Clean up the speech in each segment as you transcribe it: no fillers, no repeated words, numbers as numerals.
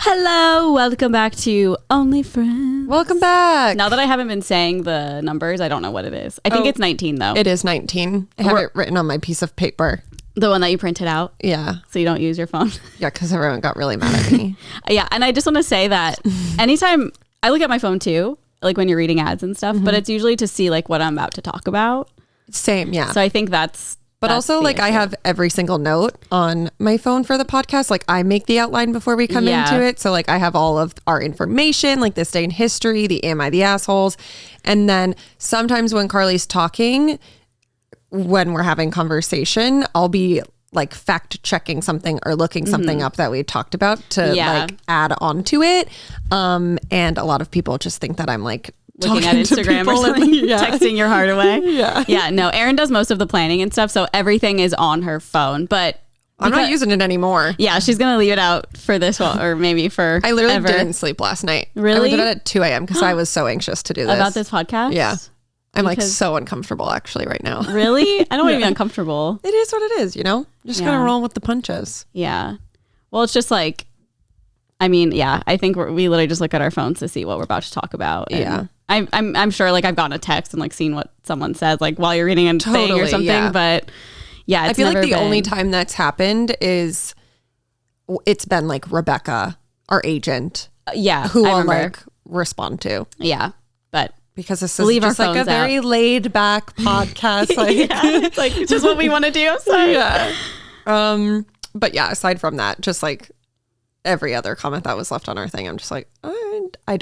Hello, welcome back to Only Friends. Welcome back. Now that I haven't been saying the numbers, I don't know what it is. I think it's 19 though. It is 19. I have it written on my piece of paper. The one that you printed out? Yeah. So you don't use your phone? Yeah, because everyone got really mad at me. Yeah, and I just want to say that anytime I look at my phone too, like when you're reading ads and stuff, but it's usually to see like what I'm about to talk about. Same, yeah. So I think that's also like issue. I have every single note on my phone for the podcast. Like I make the outline before we come into it. So like I have all of our information, like this day in history, the Am I the Assholes? And then sometimes when Carly's talking, when we're having conversation, I'll be like fact checking something or looking something up that we talked about to like add on to it. And a lot of people just think that I'm like looking at Instagram or something, texting your heart away. Yeah. No, Erin does most of the planning and stuff. So everything is on her phone, but I'm not using it anymore. Yeah. She's going to leave it out for this one or maybe for I literally didn't sleep last night. Really? I went to bed at 2 a.m. because I was so anxious to do this. About this podcast? Yeah. I'm like so uncomfortable actually right now. Really? I don't want to be uncomfortable. It is what it is, you know? Just gotta roll with the punches. Yeah. Well, it's just like, I mean, yeah, I think we literally just look at our phones to see what we're about to talk about. And I'm sure like I've gotten a text and like seen what someone says like while you're reading a thing or something, but yeah, I feel like the only time that's happened is it's been like Rebecca, our agent. Who I'll like respond to. Yeah. But because this is just like a very laid back podcast. Like it's like just what we want to do. So but yeah, aside from that, just like every other comment that was left on our thing, I'm just like, I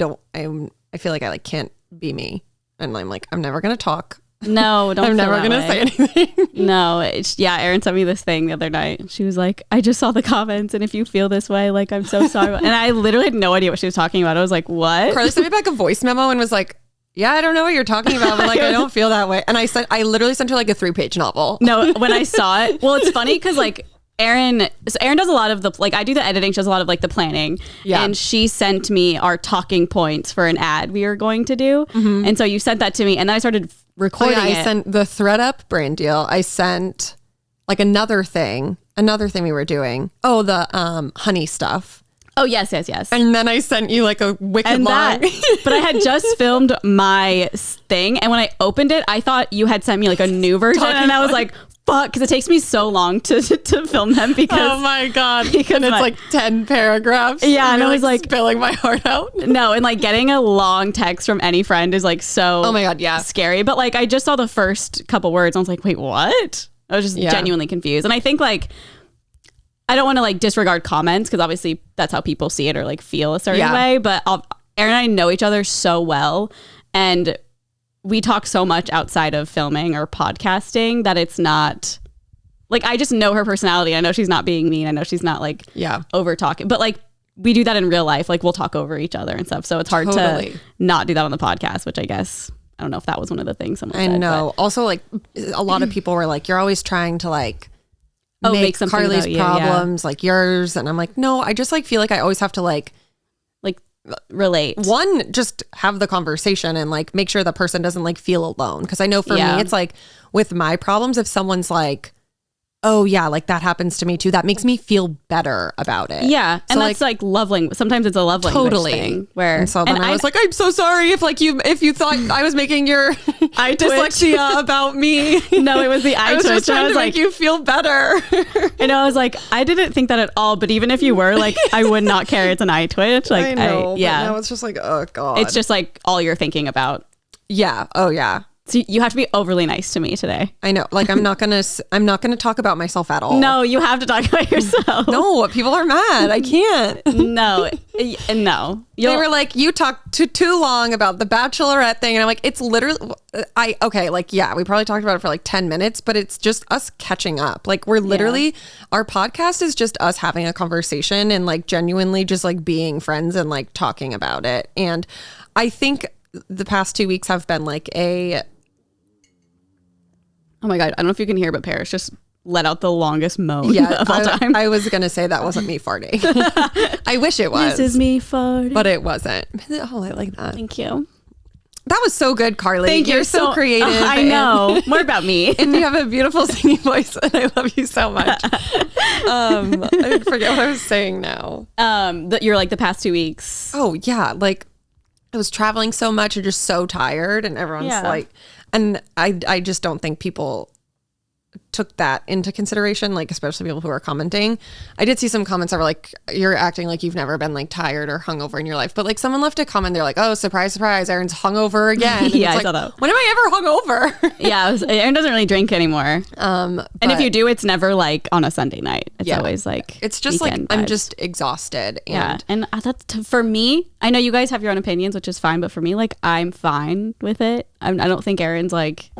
feel like I like can't be me. And I'm like, I'm never going to talk. No, don't I'm never going to say anything. No, Erin sent me this thing the other night. She was like, I just saw the comments and if you feel this way, like, I'm so sorry. And I literally had no idea what she was talking about. I was like, what? Carly sent me back a voice memo and was like, yeah, I don't know what you're talking about, but like, I don't feel that way. And I literally sent her like a 3-page novel. No, when I saw it, well, it's funny because like Erin does a lot of the, like I do the editing, she does a lot of like the planning. Yeah. And she sent me our talking points for an ad we were going to do. Mm-hmm. And so you sent that to me and then I started recording it. I sent the ThreadUp brand deal. I sent like another thing we were doing. Oh, the honey stuff. Oh, yes. And then I sent you like a wicked long. But I had just filmed my thing. And when I opened it, I thought you had sent me like a new version. And I was like, fuck, because it takes me so long to film them because. Oh my God. Because it's like 10 paragraphs. Yeah. And I was like spilling my heart out. No. And like getting a long text from any friend is like so. Oh my God. Yeah. Scary. But like I just saw the first couple words. And I was like, wait, what? I was just genuinely confused. And I think like. I don't want to like disregard comments because obviously that's how people see it or like feel a certain way. But Erin and I know each other so well and we talk so much outside of filming or podcasting that it's not like I just know her personality. I know she's not being mean. I know she's not like over talking, but like we do that in real life. Like we'll talk over each other and stuff. So it's hard to not do that on the podcast, which I guess I don't know if that was one of the things someone said. I know. But. Also, like a lot of people were like, you're always trying to like. Make Carly's problems like yours, and I'm like, no, I just like feel like I always have to like relate. One, just have the conversation and like make sure the person doesn't like feel alone. Because I know for me, it's like with my problems, if someone's like, oh yeah, like that happens to me too, that makes me feel better about it. Yeah, and so that's like love language. Sometimes it's a love language thing. Where and so then I was like, I'm so sorry if you thought I was making your dyslexia about me. No, it was the eye twitch. I was just trying to like, make you feel better. And I was like, I didn't think that at all. But even if you were, like, I would not care. It's an eye twitch. Like, I know. But now it's just like, oh God. It's just like all you're thinking about. Yeah. Oh yeah. So you have to be overly nice to me today. I know. Like I'm not gonna talk about myself at all. No, you have to talk about yourself. No, people are mad. I can't. No. They were like, you talked too long about the Bachelorette thing, and I'm like, it's literally. We probably talked about it for like 10 minutes, but it's just us catching up. Like we're literally our podcast is just us having a conversation and like genuinely just like being friends and like talking about it. And I think the past 2 weeks have been like a. Oh my God, I don't know if you can hear, but Paris just let out the longest moan of all time. I was going to say that wasn't me farting. I wish it was. This is me farting. But it wasn't. Oh, I like that. Thank you. That was so good, Carly. Thank you. You're so creative. I know. More about me. And you have a beautiful singing voice, and I love you so much. I forget what I was saying now. That you're like the past 2 weeks. Oh, yeah. Like, I was traveling so much and just so tired, and everyone's like, and I just don't think people took that into consideration, like especially people who are commenting. I did see some comments that were like, you're acting like you've never been like tired or hungover in your life, but like someone left a comment, they're like, oh, surprise, surprise, Erin's hungover again. And yeah, it's I saw that. When am I ever hungover? Yeah, Erin doesn't really drink anymore. And if you do, it's never like on a Sunday night. It's always like it's just like vibes. I'm just exhausted. And that's for me. I know you guys have your own opinions, which is fine, but for me, like I'm fine with it. I don't think Erin's like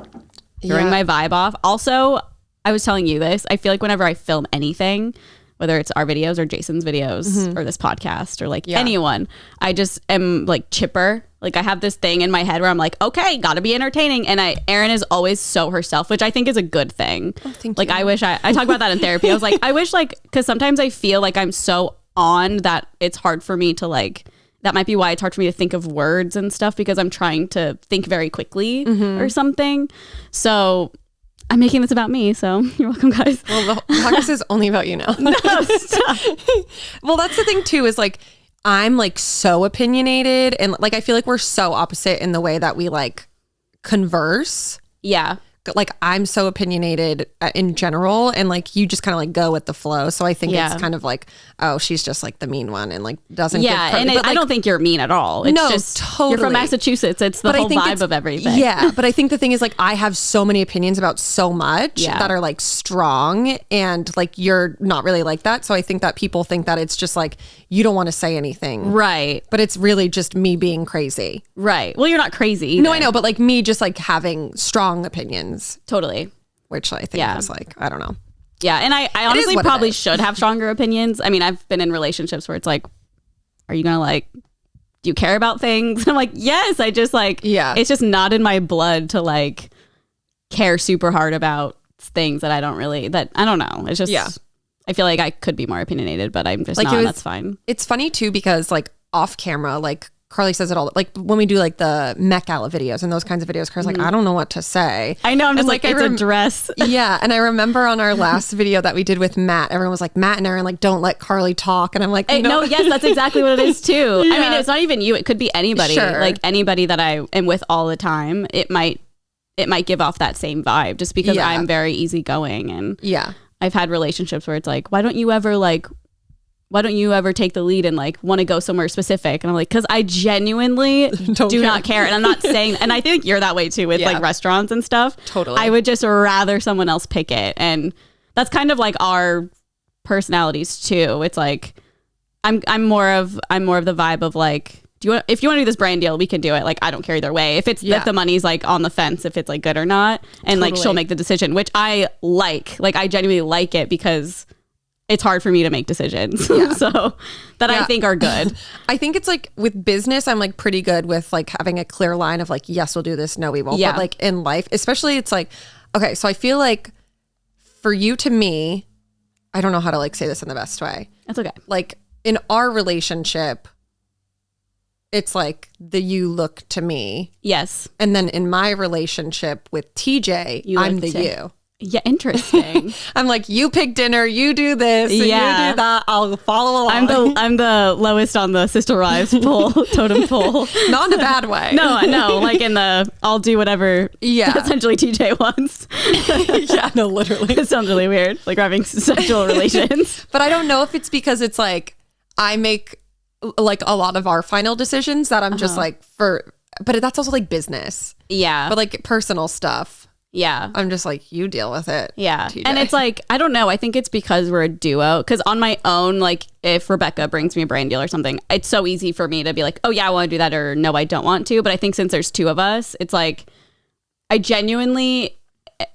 throwing my vibe off. Also, I was telling you this. I feel like whenever I film anything, whether it's our videos or Jason's videos or this podcast or like anyone, I just am like chipper. Like I have this thing in my head where I'm like, okay, gotta be entertaining. And Erin is always so herself, which I think is a good thing. Oh, thank like you. I wish I talk about that in therapy. I was like, I wish like, cause sometimes I feel like I'm so on that it's hard for me to like, that might be why it's hard for me to think of words and stuff because I'm trying to think very quickly or something. So I'm making this about me, so you're welcome, guys. Well, the podcast is only about you now. No, stop. Well, that's the thing too, is like, I'm like so opinionated and like, I feel like we're so opposite in the way that we like converse. Yeah. Like I'm so opinionated in general and like you just kind of like go with the flow. So I think it's kind of like, oh, she's just like the mean one and like doesn't give credit. And I don't think you're mean at all. It's just totally. You're from Massachusetts. It's the whole vibe of everything. Yeah. But I think the thing is like I have so many opinions about so much that are like strong and like you're not really like that. So I think that people think that it's just like you don't want to say anything. Right. But it's really just me being crazy. Right. Well, you're not crazy either. No, I know. But like me just like having strong opinions. Totally. Which I think is like, I don't know. Yeah. And I honestly probably should have stronger opinions. I mean, I've been in relationships where it's like, are you going to like, do you care about things? And I'm like, yes, I just like, it's just not in my blood to like care super hard about things that I don't know. It's just, I feel like I could be more opinionated, but I'm just like, not, and that's fine. It's funny too, because like off camera, like Carly says it all, like when we do like the Met Gala videos and those kinds of videos, Carly's like, I don't know what to say. I know. I'm just like it's a dress. Yeah. And I remember on our last video that we did with Matt, everyone was like, Matt and Erin, like, don't let Carly talk. And I'm like, no, yes, that's exactly what it is too. I mean, it's not even you. It could be anybody. Sure. Like anybody that I am with all the time. It might give off that same vibe just because I'm very easygoing. And I've had relationships where it's like, why don't you ever take the lead and like want to go somewhere specific? And I'm like, because I genuinely do not care. And I'm not saying, and I think you're that way too with like restaurants and stuff. Totally. I would just rather someone else pick it. And that's kind of like our personalities too. It's like, I'm more of the vibe of like, if you want to do this brand deal, we can do it. Like, I don't care either way. If it's if the money's like on the fence, if it's like good or not, and like she'll make the decision, which I like I genuinely like it because it's hard for me to make decisions. So that I think are good. I think it's like with business, I'm like pretty good with like having a clear line of like, yes, we'll do this. No, we won't. But like in life, especially it's like, okay, so I feel like for you to me, I don't know how to like say this in the best way. That's okay. Like in our relationship, it's like the you look to me. Yes. And then in my relationship with TJ, I'm the you. Yeah, interesting. I'm like, you pick dinner, you do this, and you do that. I'll follow along. I'm the lowest on the sister wives totem pole. Not in a bad way. No, like in the I'll do whatever. Yeah, essentially TJ wants. Yeah, no, literally. It sounds really weird, like we're having sexual relations. But I don't know if it's because it's like I make like a lot of our final decisions that I'm just like but that's also like business. Yeah, but like personal stuff. Yeah. I'm just like, you deal with it. Yeah. TJ. And it's like, I don't know. I think it's because we're a duo. Because on my own, like if Rebecca brings me a brand deal or something, it's so easy for me to be like, oh yeah, I want to do that, or no, I don't want to. But I think since there's two of us, it's like, I genuinely,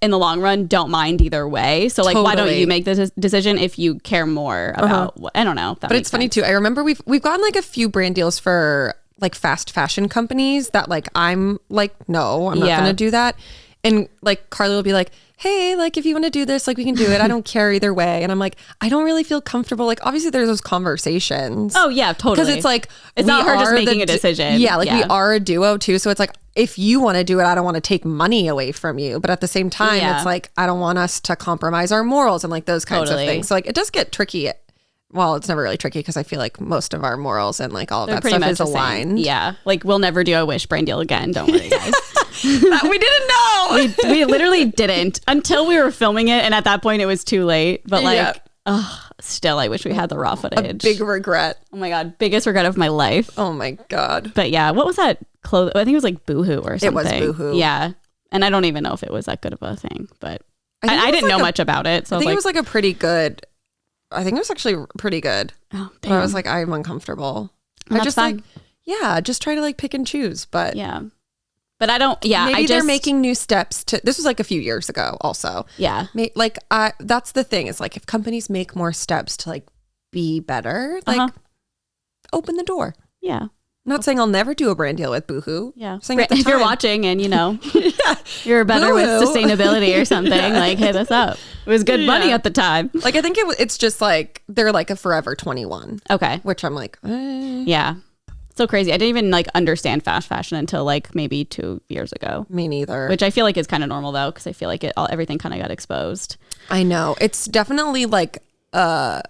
in the long run, don't mind either way. So like, why don't you make this decision if you care more about, I don't know. But it's funny too. I remember we've gotten like a few brand deals for like fast fashion companies that like, I'm like, no, I'm not going to do that. And like Carly will be like, hey, like if you want to do this, like we can do it. I don't care either way. And I'm like, I don't really feel comfortable. Like obviously there's those conversations. Oh yeah, totally. Because it's like, it's not her just making a decision. Yeah, like we are a duo too. So it's like, if you want to do it, I don't want to take money away from you. But at the same time, it's like, I don't want us to compromise our morals and like those kinds of things. So like it does get tricky. Well, it's never really tricky because I feel like most of our morals and like all of that stuff is aligned. Yeah. Like we'll never do a Wish brand deal again. Don't worry, guys. That we didn't know. We literally didn't until we were filming it. And at that point it was too late. But like, still, I wish we had the raw footage. A big regret. Oh my God. Biggest regret of my life. Oh my God. But yeah, what was that clothes? I think it was like Boohoo or something. It was Boohoo. Yeah. And I don't even know if it was that good of a thing, but I didn't know much about it. So I think it was like a pretty good. I think it was actually pretty good. Oh, damn. But I was like, I'm uncomfortable. Well, I just fine. like, just try to like pick and choose. But yeah. But I don't, maybe they're making new steps to, this was like a few years ago also. Yeah. Like, that's the thing is like, if companies make more steps to like be better, like open the door. Yeah. I'm not saying I'll never do a brand deal with Boohoo. Yeah. Saying If you're watching and you're better Boohoo. with sustainability or something, like hit us up. It was good money at the time. Like, I think it's just like, they're like a Forever 21. Okay. Which I'm like, yeah. So crazy. I didn't even like understand fast fashion until like maybe 2 years ago. Me neither. Which I feel like is kind of normal though, because I feel like everything kind of got exposed. I know. It's definitely like a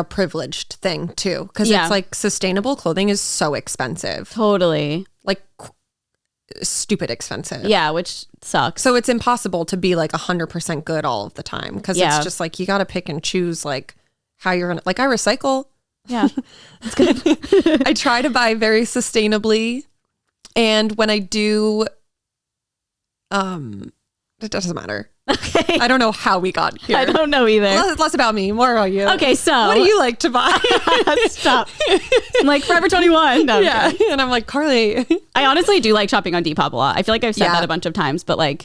privileged thing too, because it's like sustainable clothing is so expensive. Totally. Like stupid expensive. Yeah, which sucks. So it's impossible to be like 100% good all of the time, because it's just like you got to pick and choose like how you're gonna, like I recycle. Yeah, that's good. I try to buy very sustainably, and when I do, it doesn't matter. Okay. I don't know how we got here. I don't know either. Less about me, more about you. Okay, so what do you like to buy? Stop. I'm like Forever 21. No, yeah, and I'm like, Carly. I honestly do like shopping on Depop a lot. I feel like I've said that a bunch of times, but like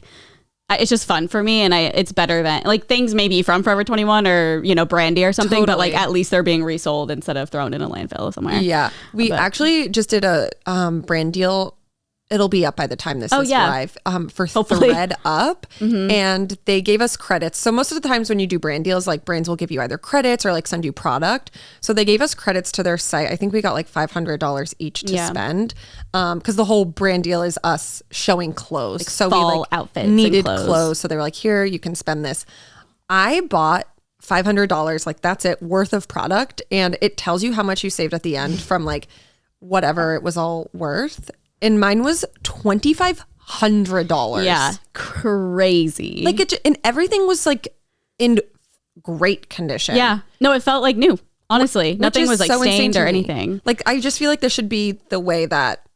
it's just fun for me, and it's better than like things maybe from Forever 21 or Brandy or something, but like at least they're being resold instead of thrown in a landfill somewhere. Yeah, we actually just did a brand deal. It'll be up by the time this is live for Hopefully. Thread Up. Mm-hmm. And they gave us credits. So most of the times when you do brand deals, like brands will give you either credits or like send you product. So they gave us credits to their site. I think we got like $500 each to spend, because the whole brand deal is us showing clothes. Like so fall we like outfits needed and clothes. So they were like, here, you can spend this. I bought $500, like that's it, worth of product. And it tells you how much you saved at the end from like whatever it was all worth. And mine was $2,500. Yeah, crazy. Like and everything was like in great condition. Yeah, no, it felt like new. Honestly, nothing was like so stained or anything. Like I just feel like this should be the way that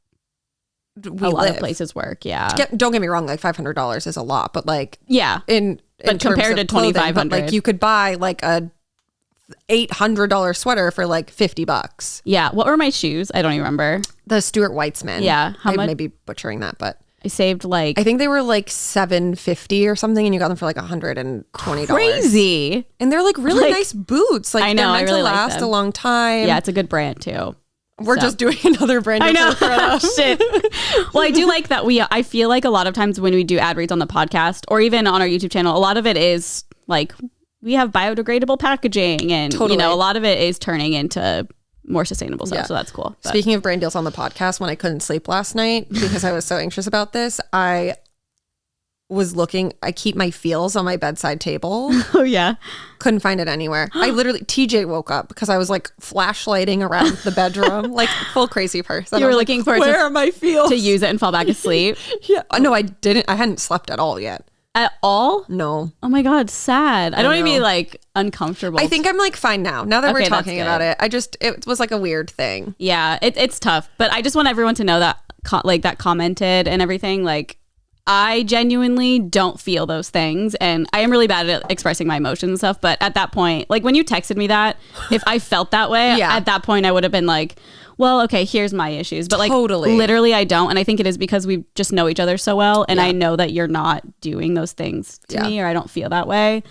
we a lot live. of places work. Yeah, don't get me wrong. Like $500 is a lot, but like but compared to $2,500, like you could buy like a $800 sweater for like $50. Yeah. What were my shoes? I don't even remember. The Stuart Weitzman. Yeah. How much? I may be butchering that, but I saved like, I think they were like $750 or something, and you got them for like $120. Crazy. And they're like really nice boots. Like I know, they're meant I really to last like them. a long time. Yeah, it's a good brand too. We're just doing another brand. I know. Shit. Well, I do like that I feel like a lot of times when we do ad reads on the podcast or even on our YouTube channel, a lot of it is like we have biodegradable packaging, and a lot of it is turning into more sustainable stuff. Yeah. So that's cool. But. Speaking of brand deals on the podcast, when I couldn't sleep last night because I was so anxious about this, I was looking, I keep my feels on my bedside table. Oh yeah. Couldn't find it anywhere. I literally, TJ woke up because I was like flashlighting around the bedroom, like full crazy person. You were looking for where are my feels? To use it and fall back asleep. Yeah. No, I didn't. I hadn't slept at all yet. At all? No. Oh my God, sad. I don't want to be like uncomfortable. I think I'm like fine now. Now that we're talking about it, it was like a weird thing. Yeah, it's tough. But I just want everyone to know that that commented and everything, like I genuinely don't feel those things. And I am really bad at expressing my emotions and stuff. But at that point, like when you texted me that, if I felt that way, at that point I would have been like, well, okay, here's my issues. But like literally I don't. And I think it is because we just know each other so well. And I know that you're not doing those things to me, or I don't feel that way.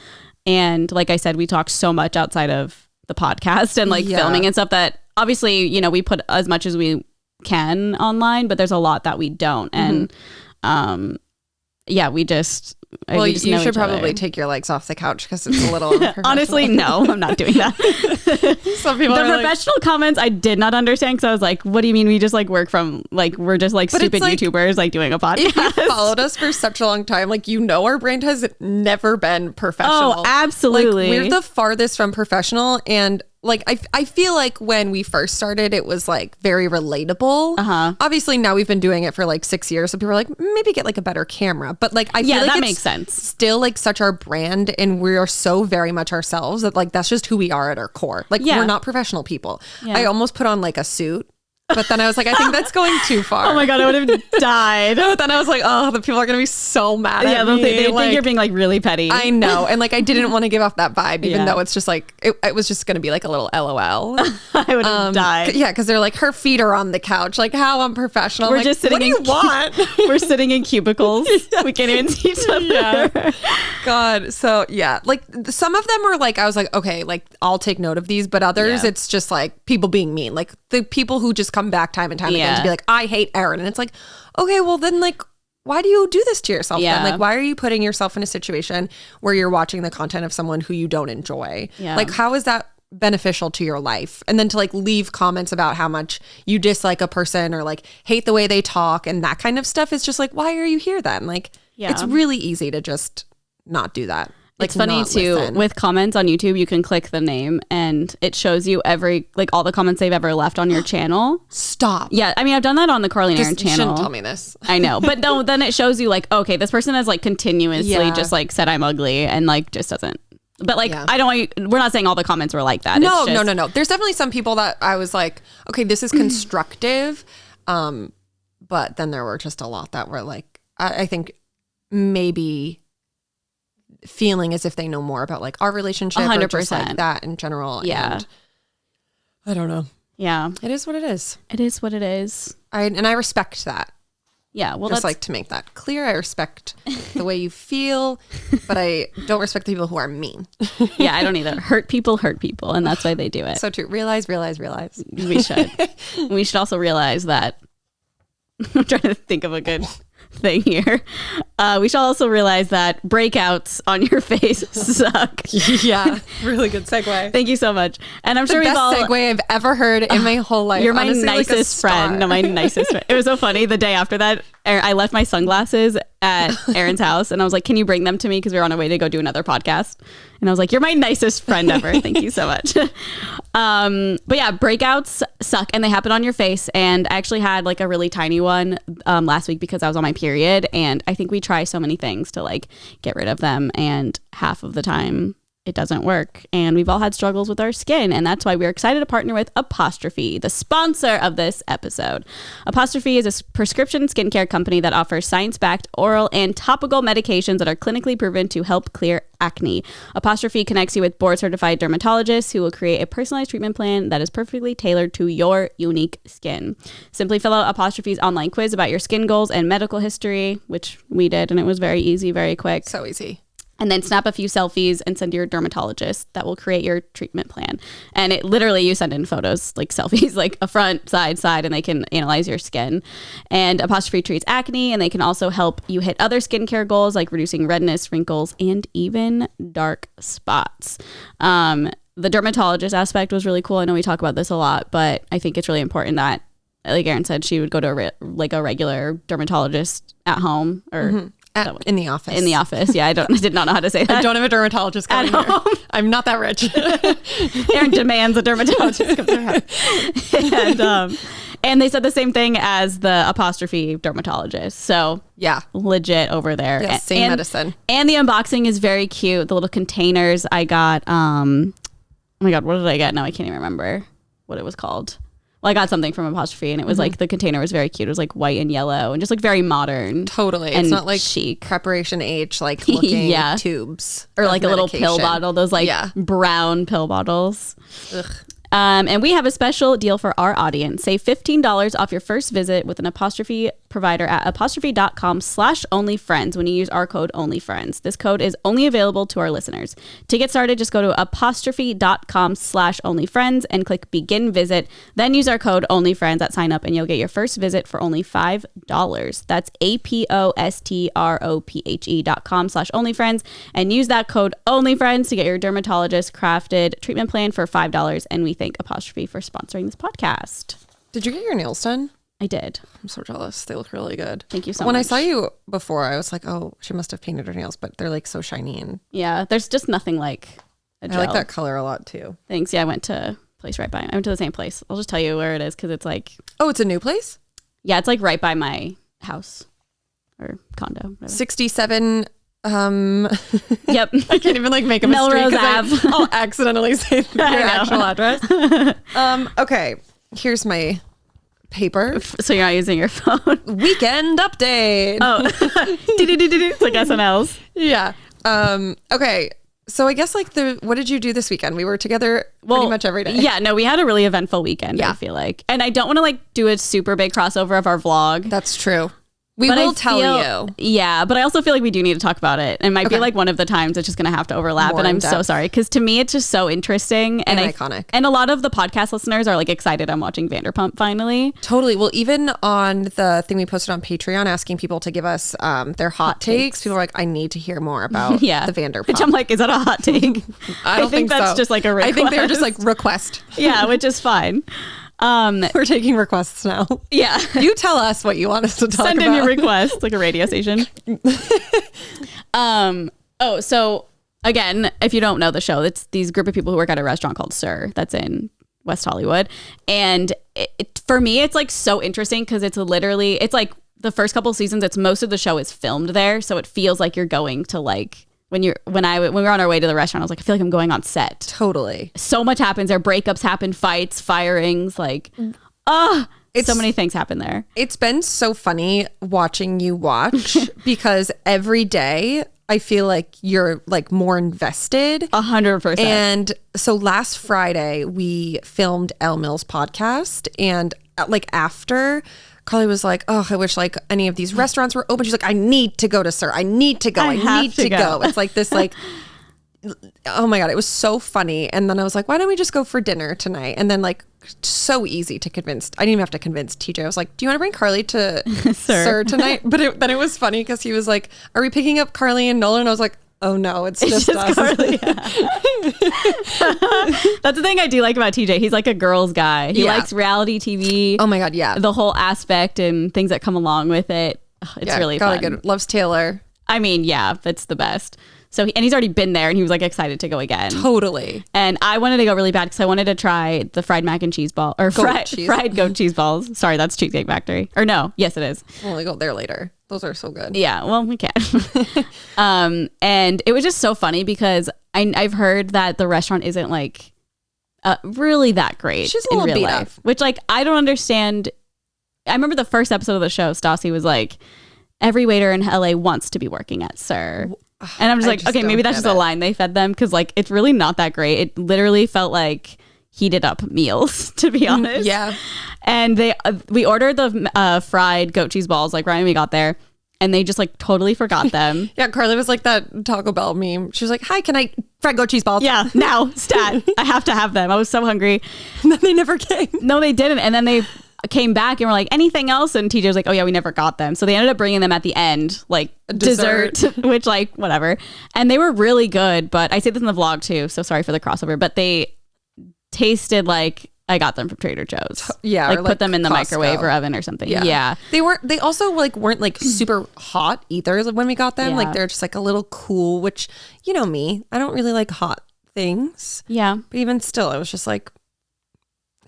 And like I said, we talk so much outside of the podcast and like filming and stuff that obviously, we put as much as we can online, but there's a lot that we don't. And Well, you should probably take your legs off the couch because it's a little honestly, no, I'm not doing that. Some people the are professional comments I did not understand, because I was like, what do you mean we just like work from, like, we're just like stupid YouTubers like doing a podcast? If you followed us for such a long time, like, you know, our brand has never been professional. Oh, absolutely. Like, we're the farthest from professional. And like, I feel like when we first started, it was like very relatable. Obviously now we've been doing it for like 6 years. So people are like, maybe get like a better camera. But like, I feel like that it's makes sense. Still like such our brand, and we are so very much ourselves that like, that's just who we are at our core. Like, we're not professional people. I almost put on like a suit. But then I was like, I think that's going too far. Oh my God, I would have died. But then I was like, oh, the people are going to be so mad at me. They think you're being like really petty. I know. And like, I didn't want to give off that vibe, even though it's just like, it was just going to be like a little LOL. I would have died. Yeah, because they're like, her feet are on the couch. Like, how unprofessional. We're just sitting what do you want? We're sitting in cubicles. We can't even see each other. God. So yeah, like some of them were like, I was like, okay, like I'll take note of these. But others, it's just like people being mean. Like the people who just come back time and time again to be like, I hate Erin. And it's like, okay, well then like, why do you do this to yourself then? Like, why are you putting yourself in a situation where you're watching the content of someone who you don't enjoy? Like, how is that beneficial to your life? And then to like leave comments about how much you dislike a person or like hate the way they talk and that kind of stuff is just like, why are you here then? Like, it's really easy to just not do that. Like, it's funny too, with comments on YouTube, you can click the name and it shows you all the comments they've ever left on your channel. Stop. Yeah. I mean, I've done that on the Carly and Erin channel. You shouldn't tell me this. I know. But no, then it shows you like, okay, this person has like continuously just like said I'm ugly and like just doesn't. But like, I don't want you, we're not saying all the comments were like that. No. There's definitely some people that I was like, okay, this is constructive. But then there were just a lot that were like, I think maybe feeling as if they know more about like our relationship 100%. Or just like that in general. And I don't know. Yeah. It is what it is. It is what it is. I respect that. Yeah. Well, just like to make that clear. I respect the way you feel, but I don't respect the people who are mean. Yeah, I don't either. Hurt people. And that's why they do it. So true. Realize. We should. We should also realize that I'm trying to think of a good thing here. We should also realize that breakouts on your face suck. Yeah, really good segue. Thank you so much. And I'm sure we've all segue I've ever heard in my whole life. You're my nicest friend. No, my nicest friend. It was so funny. The day after that, I left my sunglasses at Erin's house, and I was like, "Can you bring them to me?" Because we were on our way to go do another podcast. And I was like, "You're my nicest friend ever. Thank you so much." But yeah, breakouts suck, and they happen on your face. And I actually had like a really tiny one last week because I was on my period, and I think we try so many things to like get rid of them, and half of the time it doesn't work. And we've all had struggles with our skin, and that's why we're excited to partner with Apostrophe, the sponsor of this episode. Apostrophe is a prescription skincare company that offers science-backed oral and topical medications that are clinically proven to help clear acne. Apostrophe connects you with board-certified dermatologists who will create a personalized treatment plan that is perfectly tailored to your unique skin. Simply fill out Apostrophe's online quiz about your skin goals and medical history, which we did, and it was very easy, very quick. So easy. And then snap a few selfies and send to your dermatologist that will create your treatment plan. And it literally, you send in photos, like selfies, like a front, side, and they can analyze your skin. And Apostrophe treats acne, and they can also help you hit other skincare goals like reducing redness, wrinkles, and even dark spots. The dermatologist aspect was really cool. I know we talk about this a lot, but I think it's really important that, like Erin said, she would go to a regular dermatologist at home or in the office. In the office, yeah. I did not know how to say that. I don't have a dermatologist coming at home. I'm not that rich. Erin demands a dermatologist come to her house. And they said the same thing as the Apostrophe dermatologist. So yeah, legit over there. Yeah, same medicine. And the unboxing is very cute. The little containers I got. Oh my God, what did I get? Now I can't even remember what it was called. Well, I got something from Apostrophe, and it was like the container was very cute. It was like white and yellow and just like very modern. Totally. And it's not like chic. Preparation H, like looking tubes. Or like medication. A little pill bottle, those like brown pill bottles. Ugh. And we have a special deal for our audience. Save $15 off your first visit with an Apostrophe provider at apostrophe.com/onlyfriends when you use our code onlyfriends. This code is only available to our listeners. To get started, just go to apostrophe.com/onlyfriends and click begin visit. Then use our code onlyfriends at sign up and you'll get your first visit for only $5. That's apostrophe.com/onlyfriends and use that code onlyfriends to get your dermatologist crafted treatment plan for $5. And we thank Apostrophe for sponsoring this podcast. Did you get your nails done? I did. I'm so jealous. They look really good. Thank you so much. When I saw you before, I was like, oh, she must have painted her nails, but they're like so shiny. And yeah, there's just nothing like a gel. I like that color a lot too. Thanks. Yeah, I went to a place right by. I went to the same place. I'll just tell you where it is because it's like. Oh, it's a new place? Yeah, it's like right by my house or condo. Whatever. 67. Yep. I can't even like make a Melrose Ave. I'll accidentally say your actual address. Okay, here's my paper. So you're not using your phone. Weekend update. Oh, it's like SNL's. Yeah. Okay. So I guess like what did you do this weekend? We were together pretty much every day. Yeah, no, we had a really eventful weekend, yeah. I feel like. And I don't want to like do a super big crossover of our vlog. That's true. We will tell you. Yeah, but I also feel like we do need to talk about it. It might be like one of the times it's just going to have to overlap. More and I'm in-depth. so sorry because to me, it's just so interesting. And iconic. And a lot of the podcast listeners are like excited I'm watching Vanderpump finally. Totally. Well, even on the thing we posted on Patreon asking people to give us their hot takes, people are like, I need to hear more about the Vanderpump. Which I'm like, is that a hot take? I don't think that's so. Just like a request. I think they're just like request. Yeah, which is fine. We're taking requests now. Yeah. You tell us what you want us to talk about. Send in your requests, like a radio station. So again, if you don't know the show, it's these group of people who work at a restaurant called Sir that's in West Hollywood. And for me, it's like so interesting because it's like the first couple seasons, most of the show is filmed there. So it feels like you're going to like, when we were on our way to the restaurant, I was like, I feel like I'm going on set. Totally. So much happens there. Breakups happen, fights, firings, like, so many things happen there. It's been so funny watching you watch because every day I feel like you're like more invested. 100%. And so last Friday we filmed Elle Mills' podcast, and like after, Carly was like, oh, I wish like any of these restaurants were open. She's like, I need to go to Sir. I need to go. I need to go. It's like this like, oh my God, it was so funny. And then I was like, why don't we just go for dinner tonight? And then like so easy to convince. I didn't even have to convince TJ. I was like, do you want to bring Carly to Sir tonight? But then it was funny because he was like, are we picking up Carly and Nolan? And I was like, oh no, it's just us. Carly. Yeah. That's the thing I do like about TJ. He's like a girl's guy. He likes reality TV. Oh my God, yeah. The whole aspect and things that come along with it. It's really fun. Good. Loves Taylor. I mean, yeah, it's the best. So and he's already been there and he was like excited to go again. Totally. And I wanted to go really bad because I wanted to try the fried mac and cheese ball or fried goat cheese balls. Sorry, that's Cheesecake Factory. Or no, yes it is. We'll only go there later. Those are so good. Yeah, well, we can. And it was just so funny because I've heard that the restaurant isn't like really that great. She's a little beat life, which like I don't understand. I remember the first episode of the show, Stassi was like, every waiter in LA wants to be working at Sir. And I'm just like, okay, maybe that's just a line they fed them because like it's really not that great. It literally felt like heated up meals, to be honest. Yeah. And we ordered the fried goat cheese balls like right when we got there, and they just like totally forgot them. Yeah, Carly was like that Taco Bell meme. She was like, hi, can I fried goat cheese balls? Yeah, now, stat. I have to have them. I was so hungry. And then they never came. No, they didn't. And then they came back and were like, anything else? And TJ was like, oh yeah, we never got them. So they ended up bringing them at the end, like a dessert, which like whatever. And they were really good, but I say this in the vlog too, so sorry for the crossover, but they tasted like I got them from Trader Joe's. Yeah. Like or put them in the Costco. microwave or oven or something. Yeah. They also like weren't like super hot either when we got them. Yeah. Like they're just like a little cool, which you know me, I don't really like hot things. Yeah. But even still, it was just like,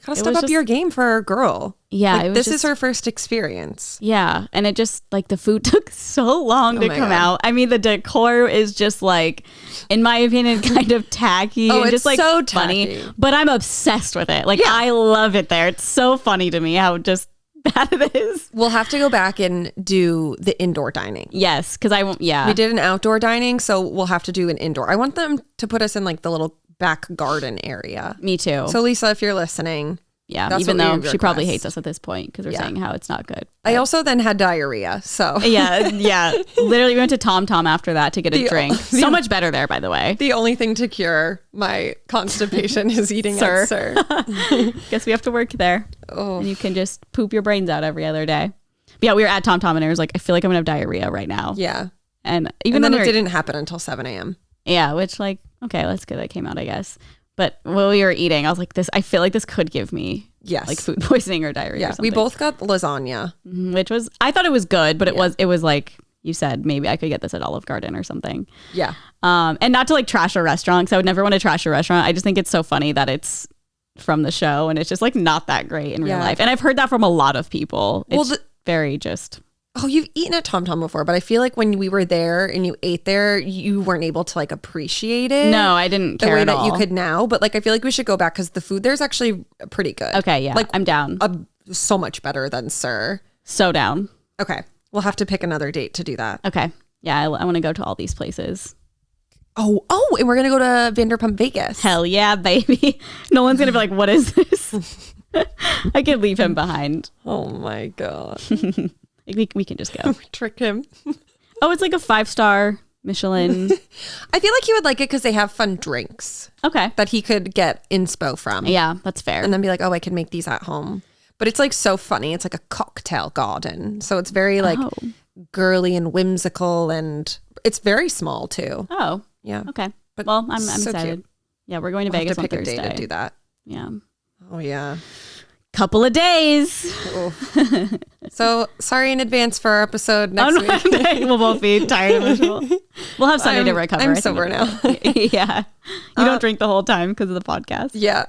gotta step up your game for a girl. Yeah. Like, this is her first experience. Yeah. And it just like the food took so long to come out. I mean, the decor is just like, in my opinion, kind of tacky and just like so funny, but I'm obsessed with it. Like I love it there. It's so funny to me how just bad it is. We'll have to go back and do the indoor dining. Yes. Cause I won't, we did an outdoor dining. So we'll have to do an indoor. I want them to put us in like the little back garden area. Me too. So Lisa, if you're listening, Yeah, even though she probably hates us at this point because we're saying how it's not good. But I also then had diarrhea, so. Yeah. Literally, we went to Tom Tom after that to get a drink. So much better there, by the way. The only thing to cure my constipation is eating at Sir. Guess we have to work there. Oh. And you can just poop your brains out every other day. But yeah, we were at Tom Tom and I was like, I feel like I'm going to have diarrhea right now. Yeah. And then it didn't happen until 7 a.m. Yeah, which like, okay, that's good. That came out, I guess. But while we were eating, I was like, I feel like this could give me like food poisoning or diarrhea or something. We both got lasagna. Which was, I thought it was good, but it was like, you said, maybe I could get this at Olive Garden or something. Yeah. And not to like trash a restaurant, because I would never want to trash a restaurant. I just think it's so funny that it's from the show and it's just like not that great in real life. And I've heard that from a lot of people. It's very just... Oh, you've eaten at Tom Tom before, but I feel like when we were there and you ate there, you weren't able to like appreciate it. No, I didn't care at all. The way that you could now, but like I feel like we should go back because the food there's actually pretty good. Okay, yeah, like I'm down. So much better than Sir. So down. Okay, we'll have to pick another date to do that. Okay, yeah, I want to go to all these places. Oh, and we're gonna go to Vanderpump Vegas. Hell yeah, baby! Nolan's gonna be like, "What is this?" I could leave him behind. Oh my god. We can just go. Trick him. Oh, it's like a 5-star Michelin. I feel like he would like it because they have fun drinks. Okay. That he could get inspo from. Yeah, that's fair. And then be like, oh, I can make these at home. But it's like so funny. It's like a cocktail garden. So it's very like girly and whimsical and it's very small too. Oh. Yeah. Okay. But well, I'm so excited. Cute. Yeah, we're going to Vegas on Thursday. A day to do that. Yeah. Oh yeah. Couple of days. So sorry in advance for our episode next week. We'll both be tired and emotional. We'll have Sunday to recover. I'm sober now. Yeah. You don't drink the whole time because of the podcast. Yeah.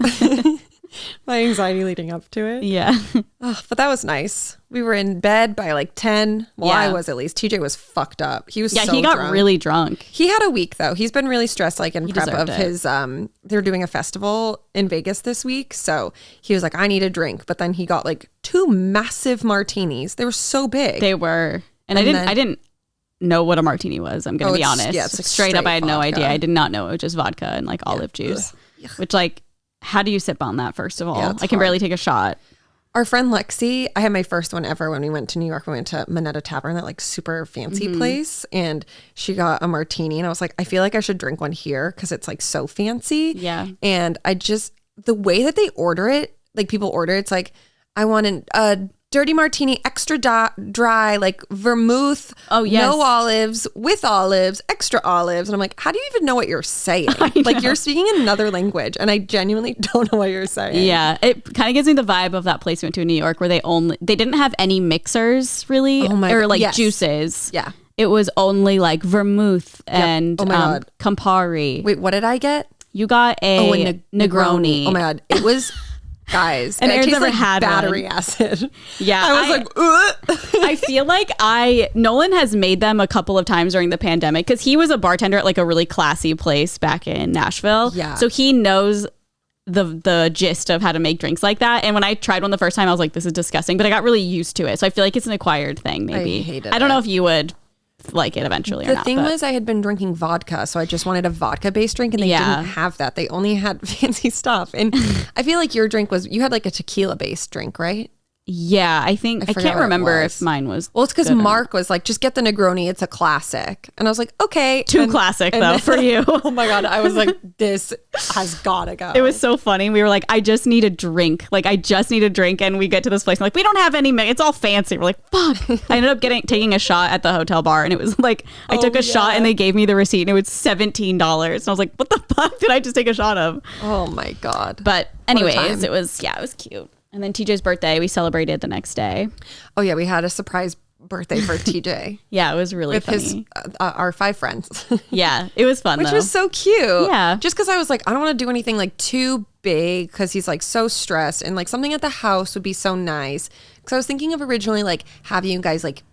My anxiety leading up to it. Yeah. But that was nice. We were in bed by like 10. Well, I was at least. TJ was fucked up. He was so he got drunk. really drunk. He had a week though. He's been really stressed like in prep of his they're doing a festival in Vegas this week. So he was like, I need a drink. But then he got like 2 massive martinis. They were so big. They were. And I didn't know what a martini was. I'm going to be honest. Yeah, it's like straight up, I had vodka. no idea. I did not know it was just vodka and like olive juice, which like, how do you sip on that, first of all? I can barely take a shot. Our friend Lexi, I had my first one ever when we went to New York. We went to Moneta Tavern, that like super fancy place. And she got a martini. And I was like, I feel like I should drink one here because it's like so fancy. Yeah. And the way that they order it, like people order, it's like, I want a dirty martini, extra dry, like vermouth, no olives, with olives, extra olives. And I'm like, how do you even know what you're saying? Like you're speaking another language and I genuinely don't know what you're saying. Yeah. It kind of gives me the vibe of that place we went to in New York where they didn't have any mixers really juices. Yeah. It was only like vermouth and Campari. Wait, what did I get? You got a Negroni. Oh my God. It was... Guys, and Erin's never like had battery one. acid. Yeah, I was like, ugh. I feel like Nolan has made them a couple of times during the pandemic because he was a bartender at like a really classy place back in Nashville. Yeah, so he knows the gist of how to make drinks like that. And when I tried one the first time, I was like, this is disgusting, but I got really used to it. So I feel like it's an acquired thing. Maybe I don't know if you would like it eventually or not. The thing was I had been drinking vodka, so I just wanted a vodka based drink and they didn't have that. They only had fancy stuff. And I feel like your drink you had like a tequila based drink, right? Yeah, I think I can't remember if mine was. Well, it's because Mark was like, just get the Negroni. It's a classic. And I was like, okay. Too classic though for you. Oh my God. I was like, this has gotta go. It was so funny. We were like, I just need a drink. Like, I just need a drink. And we get to this place and like, we don't have any. It's all fancy. We're like, fuck. I ended up taking a shot at the hotel bar. And it was like, I took a shot and they gave me the receipt and it was $17. And I was like, what the fuck did I just take a shot of? Oh my God. But anyways, it was cute. And then TJ's birthday, we celebrated the next day. Oh yeah, we had a surprise birthday for TJ. Yeah, it was really funny. With our 5 friends. Yeah, it was fun Which was so cute. Yeah. Just because I was like, I don't want to do anything like too big because he's like so stressed and like something at the house would be so nice. Because I was thinking of originally like having you guys like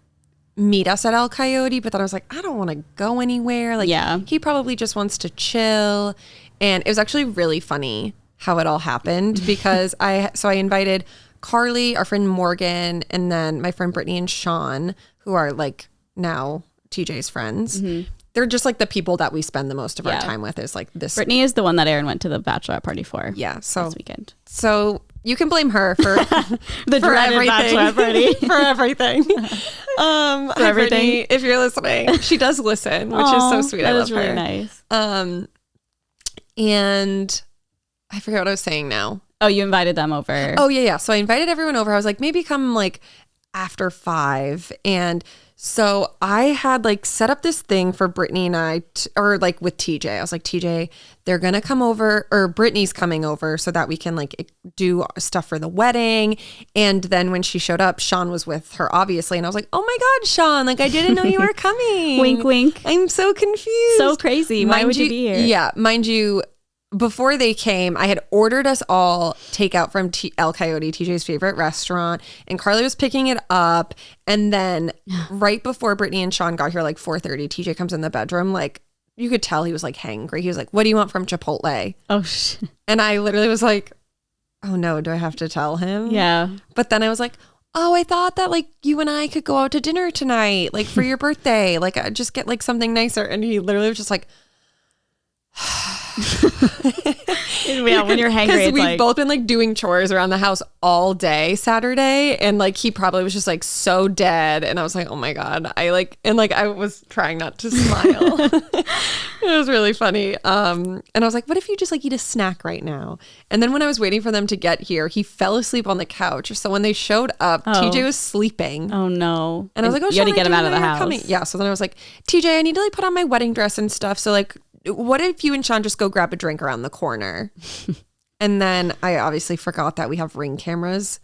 meet us at El Coyote, but then I was like, I don't want to go anywhere. Like he probably just wants to chill. And it was actually really funny how it all happened because I invited Carly, our friend Morgan, and then my friend Brittany and Sean, who are like now TJ's friends. Mm-hmm. they're just like the people that we spend the most of our time with is like this. Brittany is the one that Aaron went to the bachelorette party for. Yeah. So this weekend. So you can blame her for the dreaded bachelorette party. For everything. For everything. Brittany, if you're listening, she does listen, which is so sweet. I love her. That is really nice. And I forget what I was saying now. Oh, you invited them over. Oh, yeah. So I invited everyone over. I was like, maybe come like after 5. And so I had like set up this thing for Brittany and I, or like with TJ. I was like, TJ, they're going to come over, or Brittany's coming over so that we can like do stuff for the wedding. And then when she showed up, Sean was with her, obviously. And I was like, oh my God, Sean, like I didn't know you were coming. Wink, wink. I'm so confused. So crazy. Why would you be here? Yeah. Mind you, before they came, I had ordered us all takeout from El Coyote, TJ's favorite restaurant, and Carly was picking it up. And then right before Brittany and Sean got here, like 4:30, TJ comes in the bedroom. Like you could tell he was like hangry. He was like, "What do you want from Chipotle?" Oh shit! And I literally was like, "Oh no, do I have to tell him?" Yeah. But then I was like, "Oh, I thought that like you and I could go out to dinner tonight, like for your birthday. Like I just get like something nicer." And he literally was just like. Yeah, when you're hangry, because we've both been like doing chores around the house all day Saturday, and like he probably was just like so dead, and I was like, oh my God, I was trying not to smile. It was really funny. And I was like, what if you just like eat a snack right now? And then when I was waiting for them to get here, he fell asleep on the couch. So when they showed up, TJ was sleeping. Oh no! And I was like, oh, you had to get him out of the house. Coming. Yeah. So then I was like, TJ, I need to like put on my wedding dress and stuff. So like, what if you and Sean just go grab a drink around the corner? And then I obviously forgot that we have Ring cameras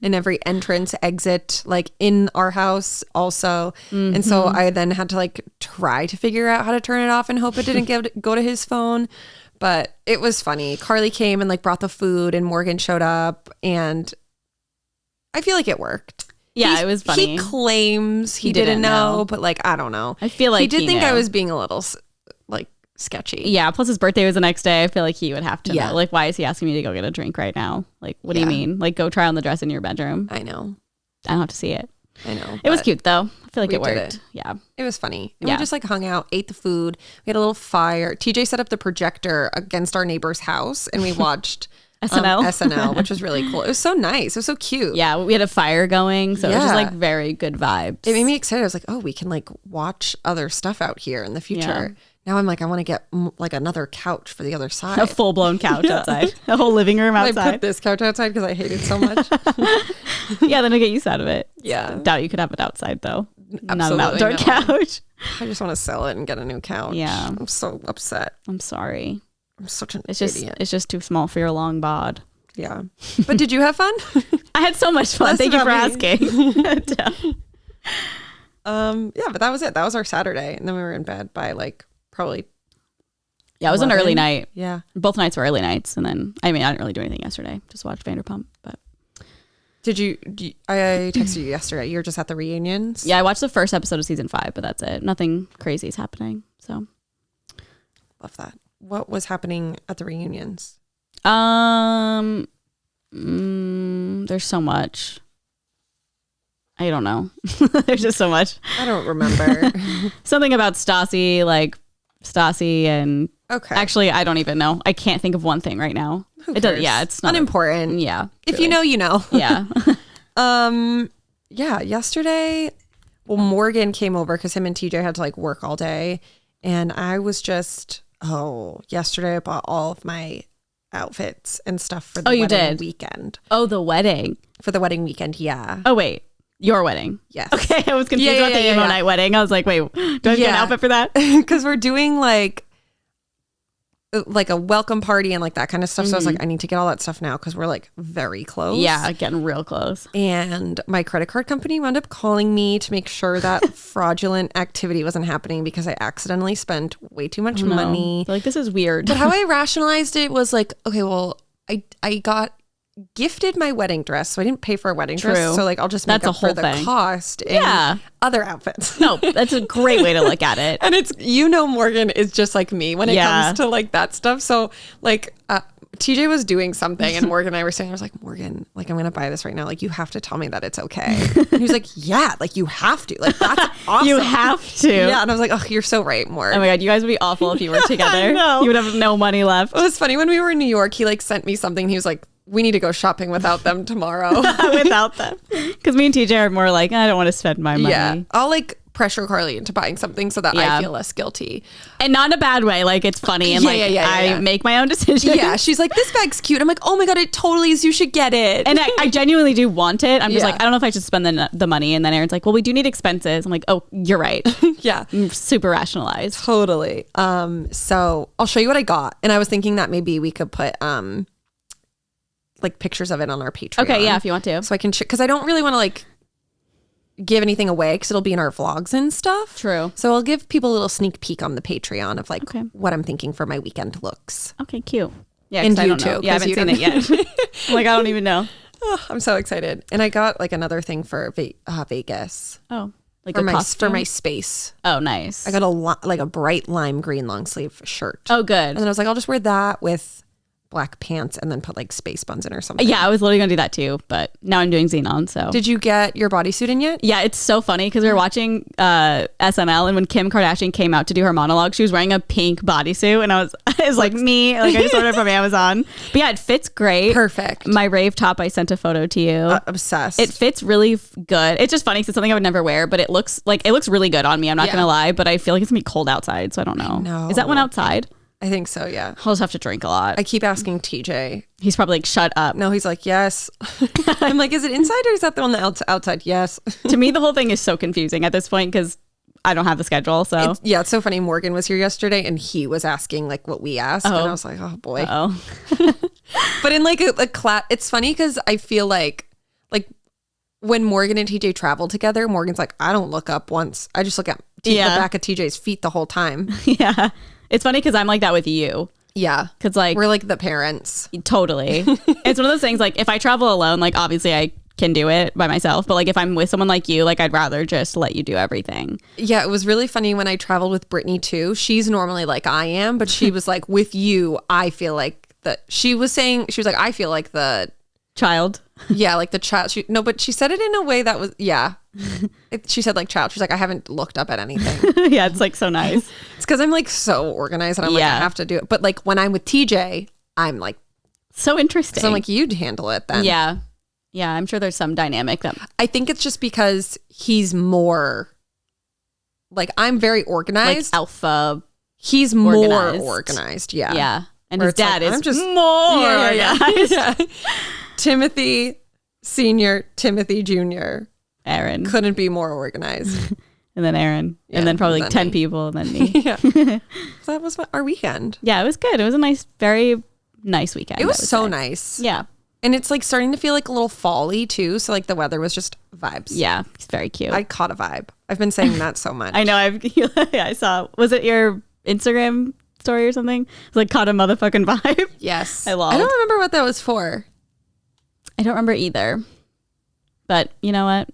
in every entrance, exit, like in our house also. Mm-hmm. And so I then had to like try to figure out how to turn it off and hope it didn't go to his phone. But it was funny. Carly came and like brought the food, and Morgan showed up, and I feel like it worked. Yeah, it was funny. He claims he didn't know, but like, I don't know. I feel like he did think I was being a little like sketchy. Yeah, plus his birthday was the next day. I feel like he would have to know. Like, why is he asking me to go get a drink right now? Like, what do you mean? Like, go try on the dress in your bedroom. I know. I don't have to see it. I know. It was cute though. I feel like it worked. Yeah. It was funny. And we just like hung out, ate the food. We had a little fire. TJ set up the projector against our neighbor's house, and we watched SNL, which was really cool. It was so nice. It was so cute. Yeah, we had a fire going, so it was just like very good vibes. It made me excited. I was like, oh, we can like watch other stuff out here in the future. Yeah. Now I'm like, I want to get like another couch for the other side. A full-blown couch outside. A whole living room outside. I put this couch outside because I hate it so much. Yeah, then I get used out of it. Yeah. Doubt you could have it outside though. Absolutely not an outdoor couch. I just want to sell it and get a new couch. Yeah. I'm so upset. I'm sorry. I'm such an idiot. It's just too small for your long bod. Yeah. But did you have fun? I had so much fun. Thank you for asking. Yeah, but that was it. That was our Saturday. And then we were in bed by like probably. Yeah, it was 11. An early night. Yeah. Both nights were early nights. And then, I didn't really do anything yesterday. Just watched Vanderpump. But I texted you yesterday. You were just at the reunions? Yeah, I watched the first episode of season 5, but that's it. Nothing crazy is happening. So. Love that. What was happening at the reunions? There's so much. I don't know. There's just so much. I don't remember. Something about Stassi and okay. Actually, I don't even know. I can't think of one thing right now. It does. Yeah, it's not unimportant. Yeah. If you know, you know. Yeah. Yeah. Yesterday, Morgan came over because him and TJ had to like work all day, and I was just yesterday I bought all of my outfits and stuff for the wedding weekend. Oh, the wedding. For the wedding weekend, yeah. Oh, wait. Your wedding? Yes. Okay, I was confused about the emo night wedding. I was like, wait, do I have to get an outfit for that? Because we're doing like a welcome party and like that kind of stuff. So I was like, I need to get all that stuff now because we're like very close. Yeah, getting real close. And my credit card company wound up calling me to make sure that fraudulent activity wasn't happening because I accidentally spent way too much money. Like, this is weird. But how I rationalized it was like, okay, well, I got gifted my wedding dress, so I didn't pay for a wedding dress, so like I'll just make up for the cost in other outfits. No, that's a great way to look at it. And it's Morgan is just like me when it comes to like that stuff. So like TJ was doing something and Morgan and I were saying, I was like, Morgan, like, I'm going to buy this right now. Like, you have to tell me that it's okay. And he was like, yeah, like, you have to. Like, that's awesome. You have to. Yeah. And I was like, oh, you're so right, Morgan. Oh my God, you guys would be awful if you were together. You would have no money left. It was funny when we were in New York, he like sent me something. He was like, we need to go shopping without them tomorrow. Without them. Because me and TJ are more like, I don't want to spend my money. Yeah. I'll like pressure Carly into buying something so that I feel less guilty. And not in a bad way. Like, it's funny. And I make my own decisions. Yeah. She's like, this bag's cute. I'm like, oh my God, it totally is. You should get it. And I genuinely do want it. I'm just like, I don't know if I should spend the money. And then Aaron's like, well, we do need expenses. I'm like, oh, you're right. Yeah. I'm super rationalized. Totally. So I'll show you what I got. And I was thinking that maybe we could put like pictures of it on our Patreon. Okay. Yeah. If you want to. So I can, because I don't really want to like give anything away because it'll be in our vlogs and stuff. True. So I'll give people a little sneak peek on the Patreon of like what I'm thinking for my weekend looks. Okay, cute. Yeah, and I you don't too. know. Yeah, I haven't seen it yet. Like, I don't even know. Oh, I'm so excited. And I got like another thing for Vegas. Oh, like for my space. Oh, nice. I got like a bright lime green long sleeve shirt. Oh, good. And then I was like, I'll just wear that with black pants and then put like space buns in or something. Yeah, I was literally gonna do that too, but now I'm doing Xenon. So did you get your bodysuit in yet? Yeah, it's so funny because we were watching SNL, and when Kim Kardashian came out to do her monologue, she was wearing a pink bodysuit, and it was like me, like I just ordered it from Amazon. But yeah, it fits great. Perfect. My rave top, I sent a photo to you. Obsessed. It fits really good. It's just funny because it's something I would never wear, but it looks really good on me. I'm not gonna lie, but I feel like it's gonna be cold outside, so I don't know. No. Is that one outside? I think so, yeah. I'll just have to drink a lot. I keep asking TJ. He's probably like, shut up. No, he's like, yes. I'm like, is it inside or is that the one that's outside? Yes. To me, the whole thing is so confusing at this point because I don't have the schedule. So it's so funny. Morgan was here yesterday and he was asking like what we asked. And I was like, oh boy. But in like a class, it's funny because I feel like when Morgan and TJ travel together, Morgan's like, I don't look up once. I just look at the back of TJ's feet the whole time. Yeah. It's funny because I'm like that with you. Yeah. Because like we're like the parents. Totally. It's one of those things like if I travel alone, like obviously I can do it by myself. But like if I'm with someone like you, like I'd rather just let you do everything. Yeah. It was really funny when I traveled with Brittany too. She's normally like I am, but she was like with you, I feel like she was like, I feel like the child. Yeah. Like the child. But she said it in a way that was, she said like child. She's like, I haven't looked up at anything. Yeah, it's like so nice. It's because I'm like so organized and I'm like, I have to do it. But like when I'm with TJ, I'm like so interesting. So I'm like, you'd handle it then. Yeah. Yeah, I'm sure there's some dynamic that I think it's just because he's more like I'm very organized. Like alpha. He's more organized. Yeah. Yeah. And his dad is just more organized. Yeah. Timothy Senior, Timothy Junior. Aaron couldn't be more organized. And then Aaron. And then probably like 10 people and then me. Yeah. So that was our weekend. Yeah, it was good. It was a very nice weekend. It was so nice. Yeah. And it's like starting to feel like a little fall-y too. So like the weather was just vibes. Yeah, it's very cute. I caught a vibe. I've been saying that so much. I know. I saw. Was it your Instagram story or something? It's like caught a motherfucking vibe. Yes. I don't remember what that was for. I don't remember either. But you know what?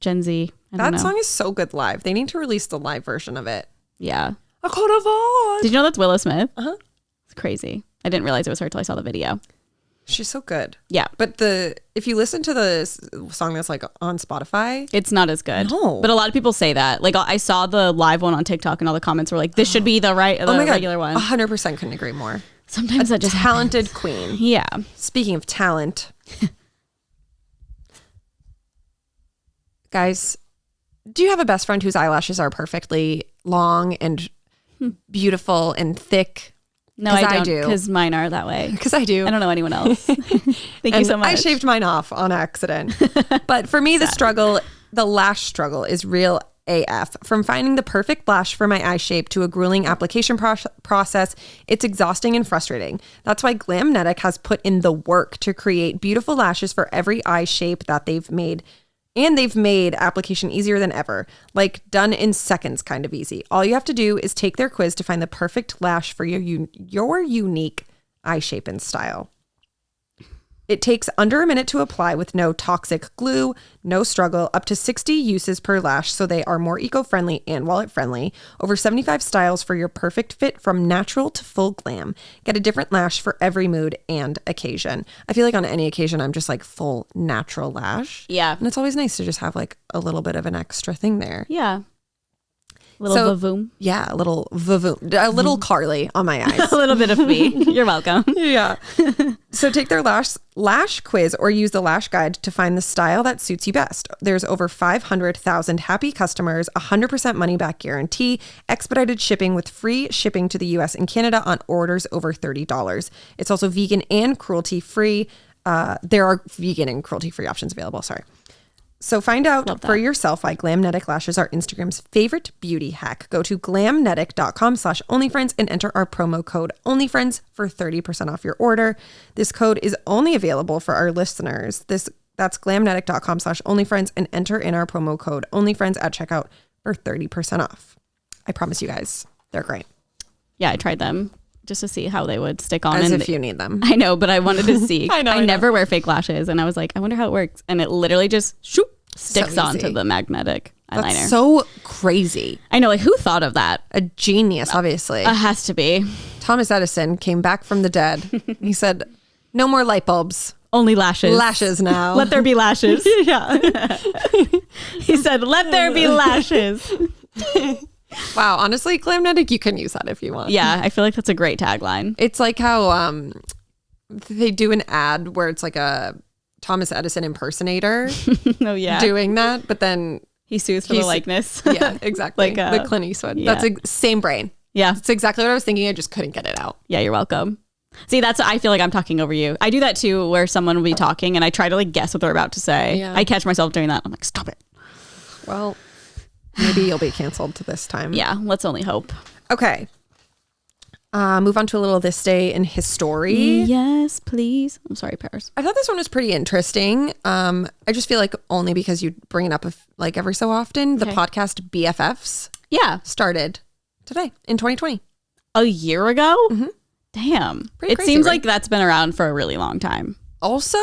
Gen Z. That song is so good live. They need to release the live version of it. Yeah. I caught a vibe. Did you know that's Willow Smith? Uh-huh. It's crazy. I didn't realize it was her until I saw the video. She's so good. Yeah. But if you listen to the song that's like on Spotify, it's not as good. No. But a lot of people say that. Like I saw the live one on TikTok and all the comments were like, this should be the regular one. 100% couldn't agree more. Sometimes that just talented happens. Queen. Yeah. Speaking of talent. Guys, do you have a best friend whose eyelashes are perfectly long and beautiful and thick? No, I don't. Because mine are that way. Because I do. I don't know anyone else. Thank you so much. I shaved mine off on accident. But for me, the lash struggle is real AF. From finding the perfect lash for my eye shape to a grueling application process, it's exhausting and frustrating. That's why Glamnetic has put in the work to create beautiful lashes for every eye shape that they've made. And they've made application easier than ever, like done in seconds kind of easy. All you have to do is take their quiz to find the perfect lash for your unique eye shape and style. It takes under a minute to apply with no toxic glue, no struggle, up to 60 uses per lash, so they are more eco-friendly and wallet-friendly. Over 75 styles for your perfect fit from natural to full glam. Get a different lash for every mood and occasion. I feel like on any occasion, I'm just like full natural lash. Yeah. And it's always nice to just have like a little bit of an extra thing there. Yeah. Little vavoom. Yeah, a little vavoom. A little Carly on my eyes. A little bit of me. You're welcome. Yeah. So take their lash quiz or use the lash guide to find the style that suits you best. There's over 500,000 happy customers, 100% money back guarantee, expedited shipping with free shipping to the US and Canada on orders over $30. It's also vegan and cruelty free. There are vegan and cruelty free options available. Sorry. So find out for yourself why Glamnetic lashes are Instagram's favorite beauty hack. Go to glamnetic.com/onlyfriends and enter our promo code onlyfriends for 30% off your order. This code is only available for our listeners. That's glamnetic.com/onlyfriends and enter in our promo code onlyfriends at checkout for 30% off. I promise you guys, they're great. Yeah, I tried them just to see how they would stick on. As if you need them. I know, but I wanted to see. I know. Never wear fake lashes. And I was like, I wonder how it works. And it literally just sticks onto the magnetic eyeliner. That's so crazy. I know, like who thought of that? A genius, obviously. Has to be. Thomas Edison came back from the dead. He said, no more light bulbs. Only lashes. Lashes now. Let there be lashes. Yeah. He said, let there be lashes. Wow, honestly, Glamnetic, you can use that if you want. Yeah, I feel like that's a great tagline. It's like how they do an ad where it's like a Thomas Edison impersonator doing that, but then he sues for the likeness. Yeah, exactly. Like the Clint Eastwood. Yeah. That's same brain. Yeah. That's exactly what I was thinking. I just couldn't get it out. Yeah, you're welcome. See, I feel like I'm talking over you. I do that too, where someone will be talking and I try to like guess what they're about to say. Yeah. I catch myself doing that. I'm like, stop it. Well, maybe you'll be canceled to this time. Yeah, let's only hope. Okay. Move on to a little this day in history. Yes, please. I'm sorry, Paris. I thought this one was pretty interesting. I just feel like only because you bring it up like every so often, the podcast BFFs started today in 2020. A year ago? Mm-hmm. Damn. Pretty crazy, seems right? like that's been around for a really long time. Also,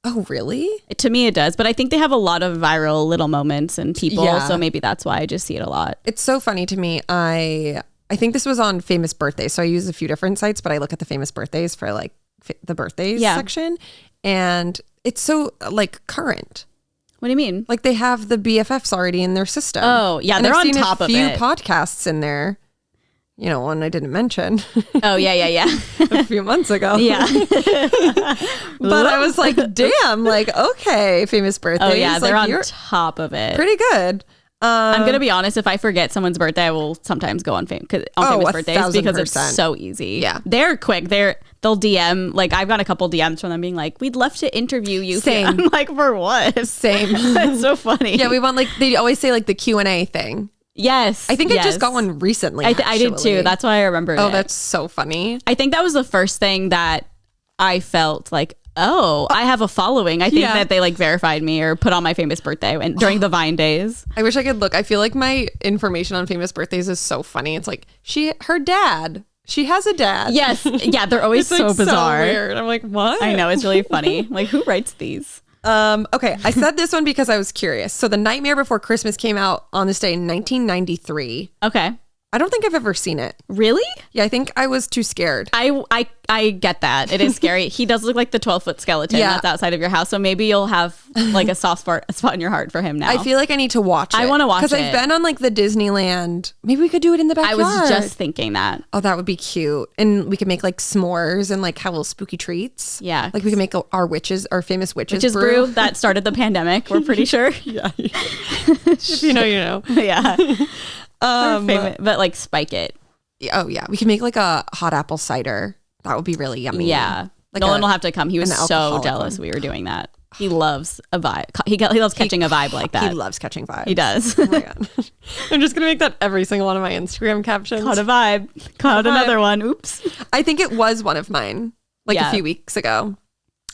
oh, really? To me, it does. But I think they have a lot of viral little moments and people. Yeah. So maybe that's why I just see it a lot. It's so funny to me. I think this was on famous birthdays. So I use a few different sites, but I look at the famous birthdays for like the birthdays section. And it's so like current. What do you mean? Like they have the BFFs already in their system. Oh, yeah. And they're I've on seen top of it. a few podcasts in there. You know, one I didn't mention. Oh, yeah. A few months ago. Yeah. But I was like, damn, like, okay, famous birthdays. Oh, yeah. They're like, on top of it. Pretty good. I'm going to be honest. If I forget someone's birthday, I will sometimes go on famous birthdays because it's so easy. Yeah. They're quick. They'll DM. Like, I've got a couple DMs from them being like, we'd love to interview you. Same. I'm like, for what? Same. It's so funny. Yeah, we want like, they always say like the Q&A thing. Yes. I think I just got one recently. I did too. That's why I remember it. Oh, that's so funny. I think that was the first thing that I felt like, oh, I have a following. I think that they like verified me or put on my famous birthday and during the Vine days. I wish I could look. I feel like my information on famous birthdays is so funny. It's like her dad. She has a dad. Yes. Yeah. They're always so bizarre. So weird. I'm like, what? I know. It's really funny. Like, who writes these? Okay. I said this one because I was curious. So The Nightmare Before Christmas came out on this day in 1993. Okay. I don't think I've ever seen it. Really? Yeah, I think I was too scared. I get that. It is scary. He does look like the 12-foot skeleton that's outside of your house. So maybe you'll have like a soft spot in your heart for him now. I feel like I need to watch it. I want to watch it. Because I've been on like the Disneyland. Maybe we could do it in the backyard. I was just thinking that. Oh, that would be cute. And we could make like s'mores and like have little spooky treats. Yeah. Like we could make our famous witches brew. That started the pandemic. We're pretty sure. Yeah. If you know, you know. Yeah. But like spike it. Oh yeah, we can make like a hot apple cider. That would be really yummy. Yeah, like Nolan will have to come. He was so jealous we were doing that. He loves a vibe. He loves catching a vibe like that. He loves catching vibes. He does. Oh my God. I'm just gonna make that every single one of my Instagram captions. Caught a vibe. Caught another one. Oops. I think it was one of mine a few weeks ago.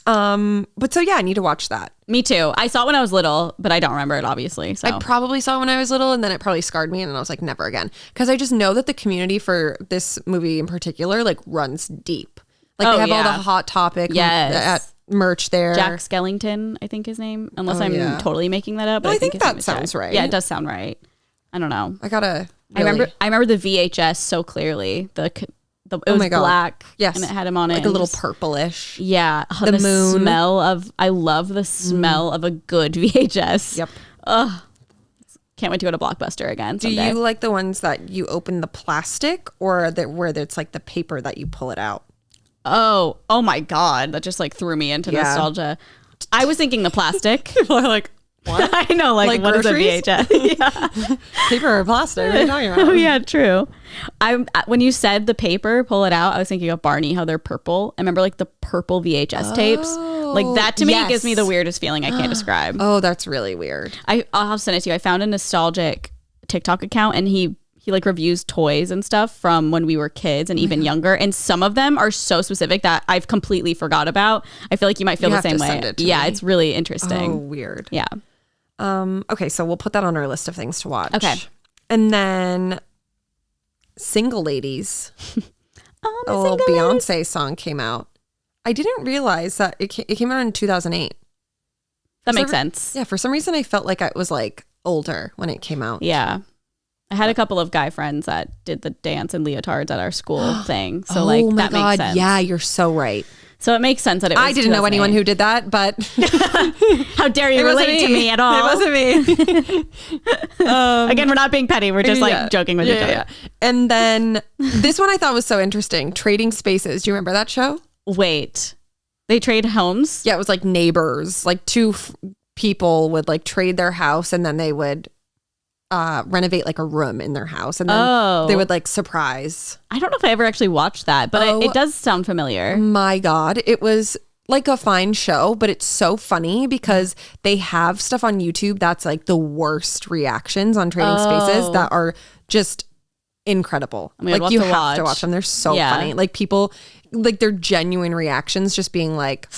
But so yeah, I need to watch that. Me too. I saw it when I was little, but I don't remember it obviously. So I probably saw it when I was little and then it probably scarred me and then I was like, never again. Because I just know that the community for this movie in particular like runs deep. Like they have all the hot topic merch there. Jack Skellington, I think his name, unless I'm totally making that up. But I think that sounds right. Yeah, it does sound right. I don't know. I remember the VHS so clearly. It was black. Yes. And it had him on it. Like a little purplish. Yeah. The moon. I love the smell of a good VHS. Yep. Ugh. Can't wait to go to Blockbuster again someday. Do you like the ones that you open the plastic or where it's like the paper that you pull it out? Oh my God. That just like threw me into nostalgia. I was thinking the plastic. People are like, what? I know, like what groceries? Is a VHS? Yeah. Paper or plastic? What are you talking about? Oh yeah, true. When you said the paper, pull it out, I was thinking of Barney, how they're purple. I remember like the purple VHS tapes. Like that to me gives me the weirdest feeling I can't describe. Oh, that's really weird. I'll have to send it to you. I found a nostalgic TikTok account and he like reviews toys and stuff from when we were kids and even younger. And some of them are so specific that I've completely forgot about. I feel like you might feel the same way. Yeah, it's really interesting. Oh, weird. Yeah. Okay, so we'll put that on our list of things to watch. Okay. And then Single Ladies. A little Beyonce song came out. I didn't realize that it came out in 2008. That makes sense. Yeah, for some reason I felt like I was like older when it came out. Yeah. I had a couple of guy friends that did the dance in leotards at our school thing. So like that makes sense. Yeah, you're so right. So it makes sense that it was I didn't know anyone who did that, but how dare you relate to me at all? It wasn't me. Again, we're not being petty. We're just like joking with each other. Yeah. And then this one I thought was so interesting. Trading Spaces. Do you remember that show? Wait, they trade homes? Yeah, it was like neighbors. Like two people would like trade their house and then they would renovate like a room in their house and then they would like surprise. I don't know if I ever actually watched that, but it does sound familiar. My God, it was like a fine show, but it's so funny because they have stuff on YouTube that's like the worst reactions on Trading Spaces that are just incredible. Like you have to watch them. They're so funny. Like people, like their genuine reactions just being like,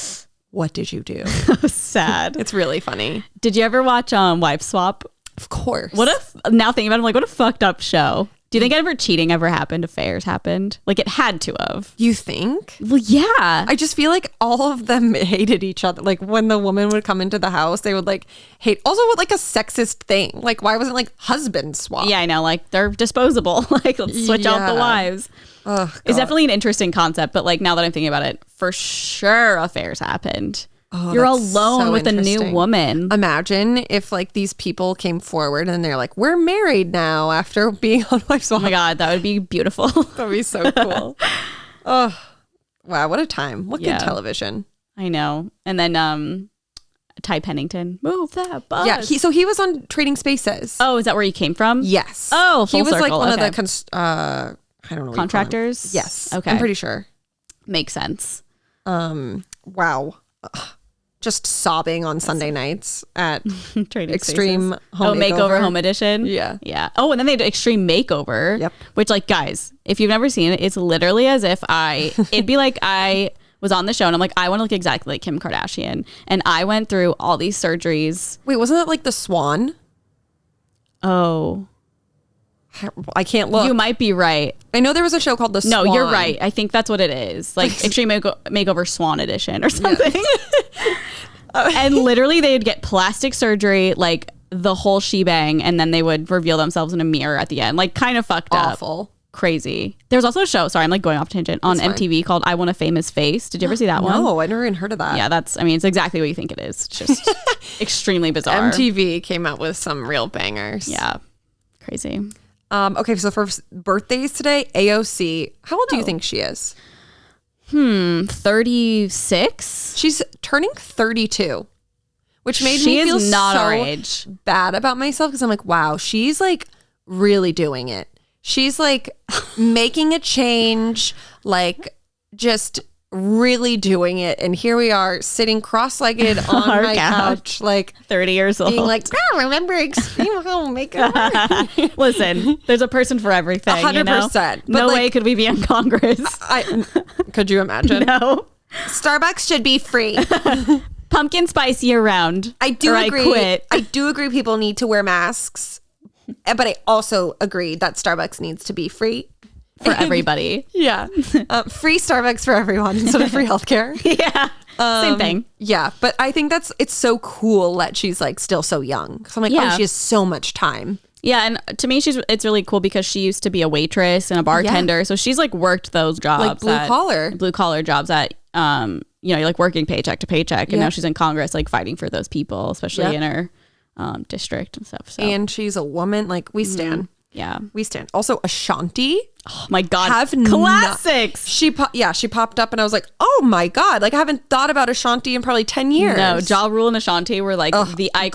what did you do? Sad. It's really funny. Did you ever watch Wife Swap? Of course. Now thinking about it, I'm like, what a fucked up show. Do you think cheating ever happened? Affairs happened? Like it had to have. You think? Well, yeah. I just feel like all of them hated each other. Like when the woman would come into the house, they would like hate. Also with like a sexist thing. Like why wasn't like husband swap? Yeah, I know. Like they're disposable. Like let's switch out the wives. Oh, it's definitely an interesting concept. But like now that I'm thinking about it, for sure affairs happened. Oh, you're alone with a new woman. Imagine if like these people came forward and they're like, we're married now after being on Wife Swap. Oh my God, that would be beautiful. That'd be so cool. Oh, wow. What a time. What good television. I know. And then Ty Pennington, move that bus. Yeah. He was on Trading Spaces. Oh, is that where he came from? Yes. Oh, full he was circle. Like one of the, I don't know. Contractors? Yes. Okay. I'm pretty sure. Makes sense. Wow. Just sobbing on Sunday nights at Extreme Home Makeover Home Edition. Yeah. Yeah. Oh, and then they had Extreme Makeover. Yep. Which like, guys, if you've never seen it, it's literally as if it'd be like I was on the show and I'm like, I want to look exactly like Kim Kardashian. And I went through all these surgeries. Wait, wasn't that like the Swan? Oh. I can't look. You might be right. I know there was a show called The Swan. No, you're right. I think that's what it is. Like Extreme Makeover Swan Edition or something. Yeah. And literally they'd get plastic surgery, like the whole shebang, and then they would reveal themselves in a mirror at the end. Like kind of fucked up. Awful. Crazy. There's also a show, sorry, I'm like going off tangent, on MTV called I Want a Famous Face. Did you ever see that one? No, I never even heard of that. Yeah, it's exactly what you think it is. It's just extremely bizarre. MTV came out with some real bangers. Yeah. Crazy. Okay, so for birthdays today, AOC, how old do you think she is? 36? She's turning 32, which made me feel not so our age. Bad about myself because I'm like, wow, she's like really doing it. She's like making a change, like just really doing it. And here we are sitting cross-legged on my couch, like 30 years old. Being like, remember Extreme Home Makeover? Listen, there's a person for everything. 100%. You know? No way could we be in Congress. Could you imagine? No. Starbucks should be free. Pumpkin spice year round. I do agree. I quit. I do agree people need to wear masks. But I also agree that Starbucks needs to be free. For everybody. Yeah. Free Starbucks for everyone instead of free healthcare. Yeah. Same thing. Yeah, but I think it's so cool that she's like still so young. So I'm like, oh, she has so much time. Yeah, and to me, it's really cool because she used to be a waitress and a bartender, so she's like worked those jobs, like blue collar jobs at you're like working paycheck to paycheck, and now she's in Congress, like fighting for those people, especially in her district and stuff. So. And she's a woman, like we stand. Yeah, we stand. Also, Ashanti. Oh my God, classics. She popped up, and I was like, oh my God, like I haven't thought about Ashanti in probably 10 years. No, Ja Rule and Ashanti were like the iconic.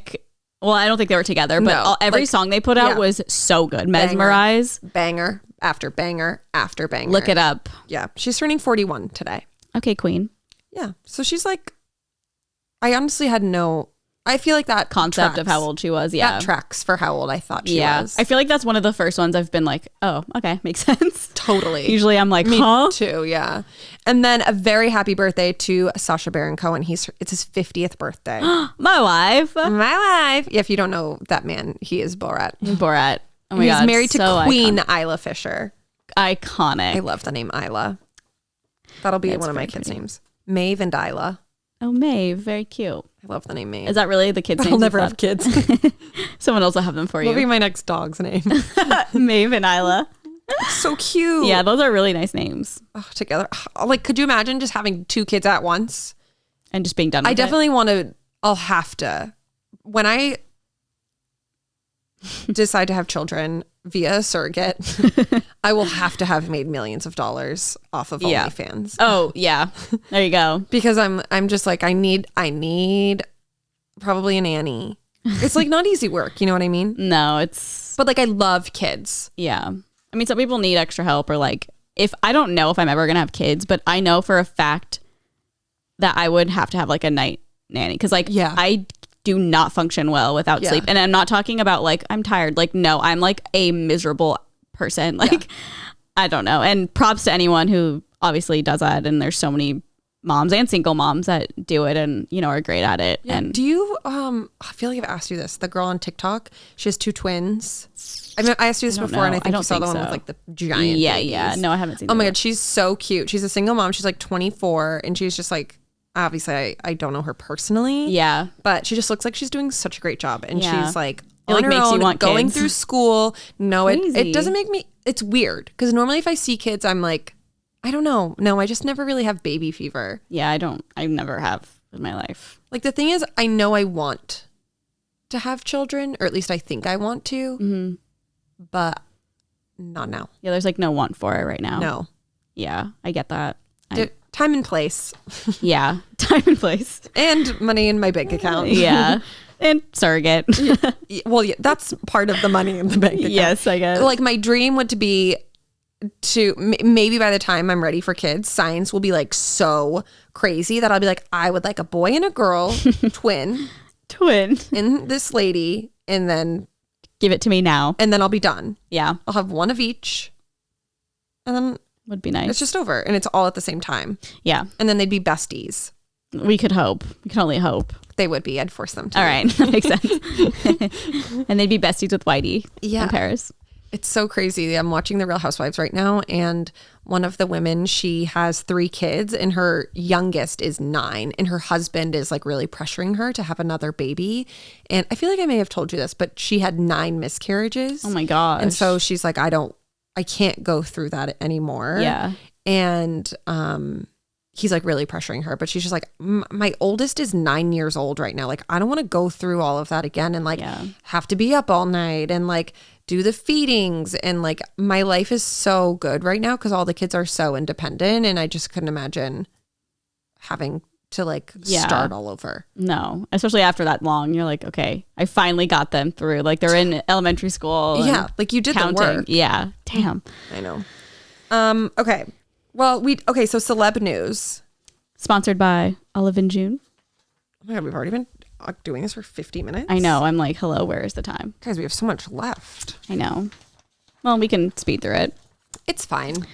Goals. Well, I don't think they were together, but every song they put out was so good. Mesmerize. Banger after banger after banger. Look it up. Yeah. She's turning 41 today. Okay, queen. Yeah. So she's like, I honestly had I feel like that concept tracks. of how old she was. Yeah. That tracks for how old I thought she was. I feel like that's one of the first ones I've been like, oh, okay, makes sense. Totally. Usually I'm like, Me too, yeah. And then a very happy birthday to Sacha Baron Cohen. It's his 50th birthday. My wife. Yeah, if you don't know that man, he is Borat. Borat. Oh my God. He's married to Queen Isla Fisher. Iconic. I love the name Isla. That'll be one of my kids' names. Maeve and Isla. Oh, Maeve. Very cute. I love the name Maeve. Is that really the kid's name? I'll never have kids. Someone else will have them for you. That'll be my next dog's name. Maeve and Isla. So cute. Yeah, those are really nice names. Oh, together. Like, could you imagine just having 2 kids at once? And just being done with it? I definitely want to, I'll have to. When I decide to have children via a surrogate, I will have to have made millions of dollars off of OnlyFans. Oh, yeah. There you go. Because I'm just like, I need probably a nanny. It's like not easy work, you know what I mean? No, it's... But like I love kids. Yeah. I mean, some people need extra help, or like, if I don't know if I'm ever going to have kids, but I know for a fact that I would have to have like a night nanny. Because like, I do not function well without sleep. And I'm not talking about like, I'm tired. Like, no, I'm like a miserable person. Like, I don't know. And props to anyone who obviously does that. And there's so many moms and single moms that do it and, are great at it. Yeah. And do you, I feel like I've asked you this, the girl on TikTok, she has 2 twins. I mean, I asked you this before, and I think you saw the one with like the giant babies. Yeah. No, I haven't seen Oh my God, she's so cute. She's a single mom. She's like 24, and she's just like, obviously I don't know her personally. Yeah. But she just looks like she's doing such a great job. And she's like, it like makes you want going kids. Through school. No, it doesn't make me, it's weird. Because normally if I see kids, I'm like, I don't know. No, I just never really have baby fever. Yeah, I never have in my life. Like the thing is, I know I want to have children, or at least I think I want to, but not now. Yeah, there's like no want for it right now. No. Yeah, I get that. Time and place. Yeah, time and place. And money in my bank account. Yeah. And surrogate. Well, yeah, that's part of the money in the bank account. Yes, I guess. Like my dream would be to maybe by the time I'm ready for kids, science will be like so crazy that I'll be like, I would like a boy and a girl, twin, and this lady, and then give it to me now. And then I'll be done. Yeah. I'll have one of each. And then would be nice. It's just over. And it's all at the same time. Yeah. And then they'd be besties. We could hope. We can only hope. They would be. I'd force them to. All right. That makes sense. And they'd be besties with Whitey in Paris. It's so crazy. I'm watching The Real Housewives right now. And one of the women, she has 3 kids and her youngest is 9. And her husband is like really pressuring her to have another baby. And I feel like I may have told you this, but she had 9 miscarriages. Oh my gosh. And so she's like, I can't go through that anymore. Yeah. And he's like really pressuring her, but she's just like, my oldest is 9 years old right now. Like, I don't want to go through all of that again and like have to be up all night and like do the feedings. And like, my life is so good right now because all the kids are so independent. And I just couldn't imagine having to like start all over. No, especially after that long, you're like, okay, I finally got them through. Like they're in elementary school. Yeah. Like you did counting. The work. Yeah. Damn. I know. Okay. Well, so celeb news. Sponsored by Olive and June. Oh my God, we've already been doing this for 50 minutes. I know. I'm like, hello, where is the time? Guys, we have so much left. I know. Well, we can speed through it. It's fine.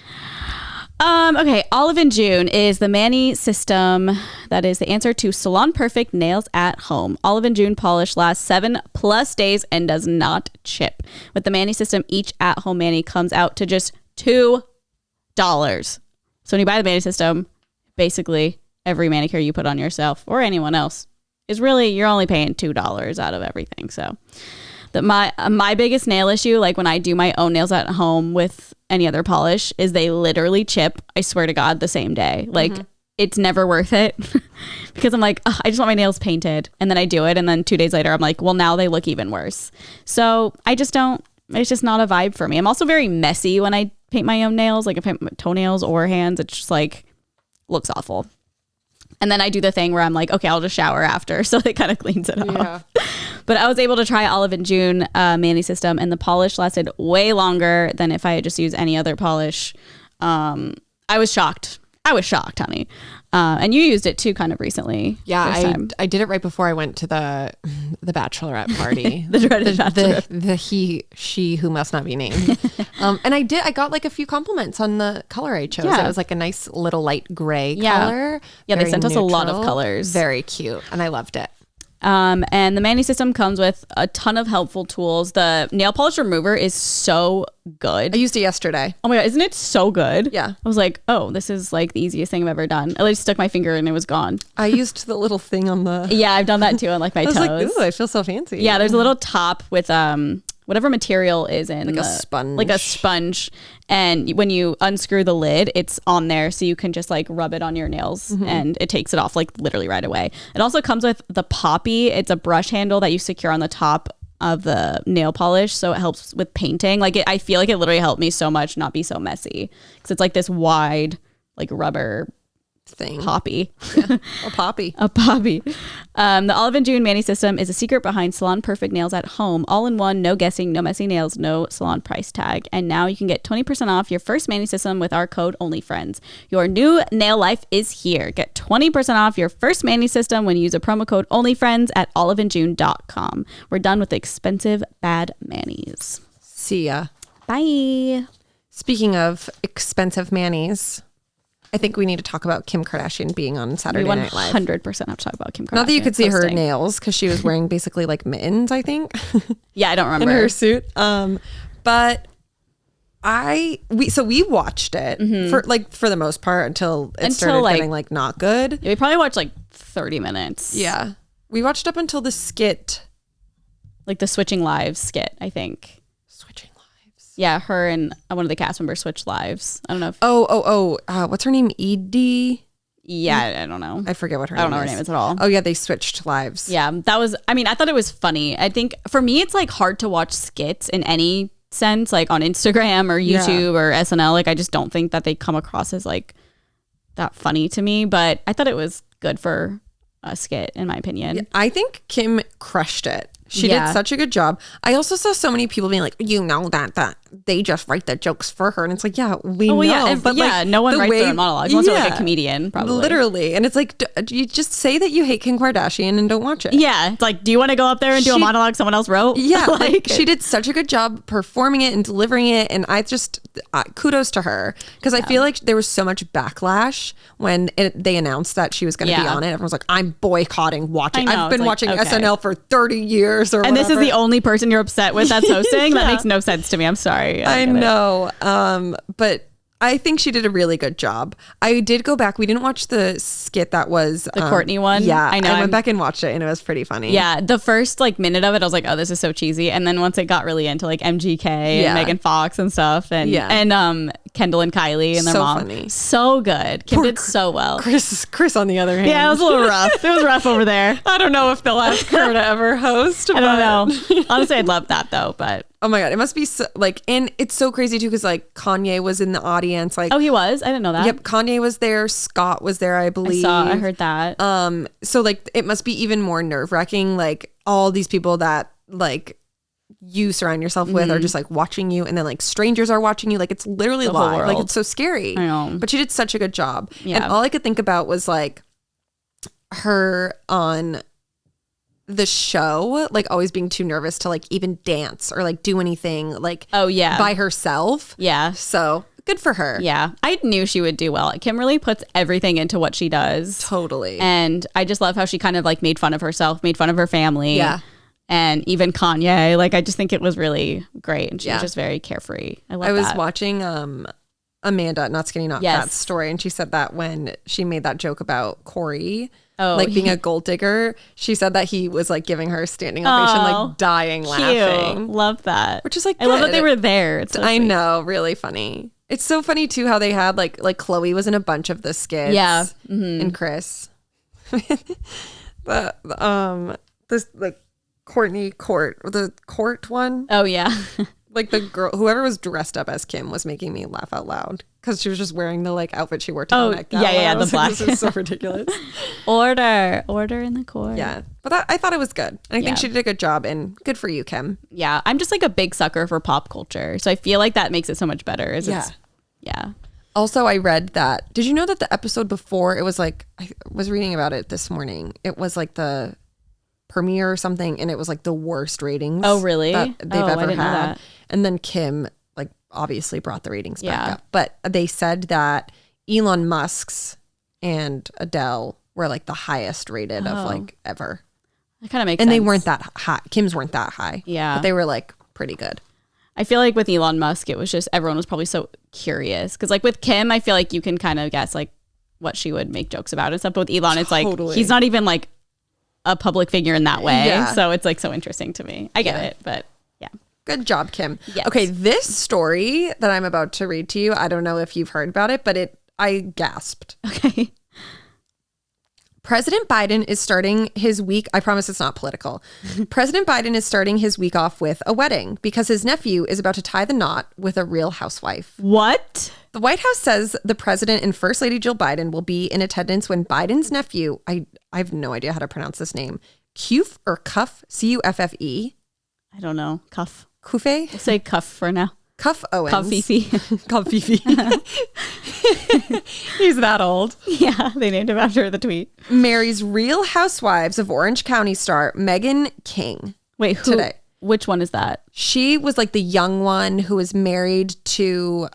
Okay, Olive and June is the Mani system that is the answer to salon perfect nails at home. Olive and June polish lasts 7+ days and does not chip. With the Mani system, each at-home mani comes out to just $2. So when you buy the Mani system, basically every manicure you put on yourself or anyone else is really, you're only paying $2 out of everything. So my biggest nail issue, like when I do my own nails at home with any other polish, is they literally chip, I swear to God, the same day. Like it's never worth it because I'm like, I just want my nails painted, and then I do it, and then 2 days later I'm like, well, now they look even worse. So I just don't, it's just not a vibe for me. I'm also very messy when I paint my own nails. Like if I paint my toenails or hands, it's just like looks awful. And then I do the thing where I'm like, okay, I'll just shower after. So it kind of cleans it off. But I was able to try Olive and June Mani System, and the polish lasted way longer than if I had just used any other polish. I was shocked. Honey. And you used it too kind of recently. Yeah, I did it right before I went to the bachelorette party. The dreaded bachelorette. The she who must not be named. And I got like a few compliments on the color I chose. It was like a nice little light gray color. Yeah, they sent us a lot of colors. Very cute. And I loved it. And the Mani System comes with a ton of helpful tools. The nail polish remover is so good. I used it yesterday. Oh my God, isn't it so good? Yeah. I was like, oh, this is like the easiest thing I've ever done. I just stuck my finger and it was gone. I used the little thing on the... Yeah, I've done that too on like my toes. I was like, ooh, I feel so fancy. Yeah, there's a little top with whatever material is in. Like a sponge. Like a sponge. And when you unscrew the lid, it's on there, so you can just like rub it on your nails and it takes it off like literally right away. It also comes with the Poppy. It's a brush handle that you secure on the top of the nail polish, so it helps with painting. Like I feel like it literally helped me so much not be so messy, because it's like this wide like rubber thing. Poppy. Yeah. A poppy. A poppy. The Olive and June Mani System is a secret behind salon perfect nails at home. All in one, no guessing, no messy nails, no salon price tag. And now you can get 20% off your first Mani System with our code ONLYFRIENDS. Your new nail life is here. Get 20% off your first Mani System when you use a promo code ONLYFRIENDS at oliveandjune.com. We're done with the expensive bad manis. See ya. Bye. Speaking of expensive manis, I think we need to talk about Kim Kardashian being on Saturday Night Live. 100% have to talk about Kim Kardashian. Not that you could see her nails, because she was wearing basically like mittens, I think. Yeah, I don't remember. In her suit. But we watched it for the most part until started getting like not good. Yeah, we probably watched like 30 minutes. Yeah. We watched up until the skit. Like the Switching Lives skit, I think. Yeah, her and one of the cast members switched lives. I don't know if... what's her name? Edie? Yeah, I don't know. I forget what her name is. I don't know her name is at all. Oh yeah, they switched lives. Yeah, that was... I mean, I thought it was funny. I think for me, it's like hard to watch skits in any sense, like on Instagram or YouTube or SNL. Like I just don't think that they come across as like that funny to me. But I thought it was good for a skit, in my opinion. Yeah, I think Kim crushed it. She did such a good job. I also saw so many people being like, that they just write the jokes for her. And it's like, yeah, we know. Yeah, but like, no one writes their own monologues unless they're like a comedian, probably. Literally. And it's like, you just say that you hate Kim Kardashian and don't watch it. Yeah. It's like, do you want to go up there and do a monologue someone else wrote? Yeah. like she did such a good job performing it and delivering it. And I just, kudos to her. Because I feel like there was so much backlash when they announced that she was going to be on it. Everyone's like, I'm boycotting watching. I've been watching SNL for 30 years or whatever. This is the only person you're upset with that's hosting? That makes no sense to me. I'm sorry. I know. But I think she did a really good job. I did go back. We didn't watch the skit that was... The Courtney one? Yeah. I know. I went back and watched it and it was pretty funny. Yeah. The first like minute of it, I was like, oh, this is so cheesy. And then once it got really into like MGK and Megan Fox and stuff and Kendall and Kylie and their mom. Funny. So good. Kim did so well. Chris on the other hand. Yeah, it was a little rough. It was rough over there. I don't know if they'll ask her to ever host. I don't know. Honestly, I'd love that though, but... Oh my God. It must be so, like, and it's so crazy too, because like Kanye was in the audience. Like, oh, he was? I didn't know that. Yep. Kanye was there. Scott was there, I believe. I heard that. So like it must be even more nerve wracking. Like all these people that like you surround yourself with are just like watching you, and then like strangers are watching you. Like it's literally live. Like it's so scary. I know. But she did such a good job. Yeah. And all I could think about was like her on the show, like always being too nervous to like even dance or like do anything like by herself. Yeah. So good for her. Yeah. I knew she would do well. Kim really puts everything into what she does. Totally. And I just love how she kind of like made fun of herself, made fun of her family. Yeah. And even Kanye. Like I just think it was really great. And she was just very carefree. I love that. I was watching Amanda, Not Skinny, Not Fat story. And she said that when she made that joke about Corey, being a gold digger, she said that he was like giving her a standing ovation, like dying laughing. Love that. Which is like, I love that they were there. It's I know, really funny. It's so funny too how they had like Chloe was in a bunch of the skits. Yeah. And Chris. But this like the court one. Oh yeah. Like the girl, whoever was dressed up as Kim was making me laugh out loud because she was just wearing the like outfit she wore to the Met Gala. Yeah, the black. This is so ridiculous. Order in the court. Yeah, but I thought it was good. And I think she did a good job, and good for you, Kim. Yeah, I'm just like a big sucker for pop culture, so I feel like that makes it so much better. Yeah. Also, I read that. Did you know that the episode before it was like I was reading about it this morning? It was like the premiere or something, and it was like the worst ratings. Oh, really? That they've ever I didn't know had. that. And then Kim like obviously brought the ratings back up. But they said that Elon Musk's and Adele were like the highest rated of like ever. That kind of makes sense. And they weren't that high. Kim's weren't that high. Yeah. But they were like pretty good. I feel like with Elon Musk, it was just everyone was probably so curious. Because like with Kim, I feel like you can kind of guess like what she would make jokes about and stuff. But with Elon, it's like he's not even like a public figure in that way. Yeah. So it's like so interesting to me. I get it, but yeah. Good job, Kim. Yes. Okay, this story that I'm about to read to you, I don't know if you've heard about it, but I gasped. Okay. President Biden is starting his week. I promise it's not political. President Biden is starting his week off with a wedding because his nephew is about to tie the knot with a Real Housewife. What? The White House says the president and First Lady Jill Biden will be in attendance when Biden's nephew, I have no idea how to pronounce this name, Cuff or Cuff, Cuffe. I don't know. Cuff. Cuffé? We'll say Cuff for now. Cuff Owens. Cuffifi. Cuffifi. He's that old. Yeah, they named him after the tweet. Marries Real Housewives of Orange County star Meghan King. Wait, who? Today. Which one is that? She was like the young one who was married to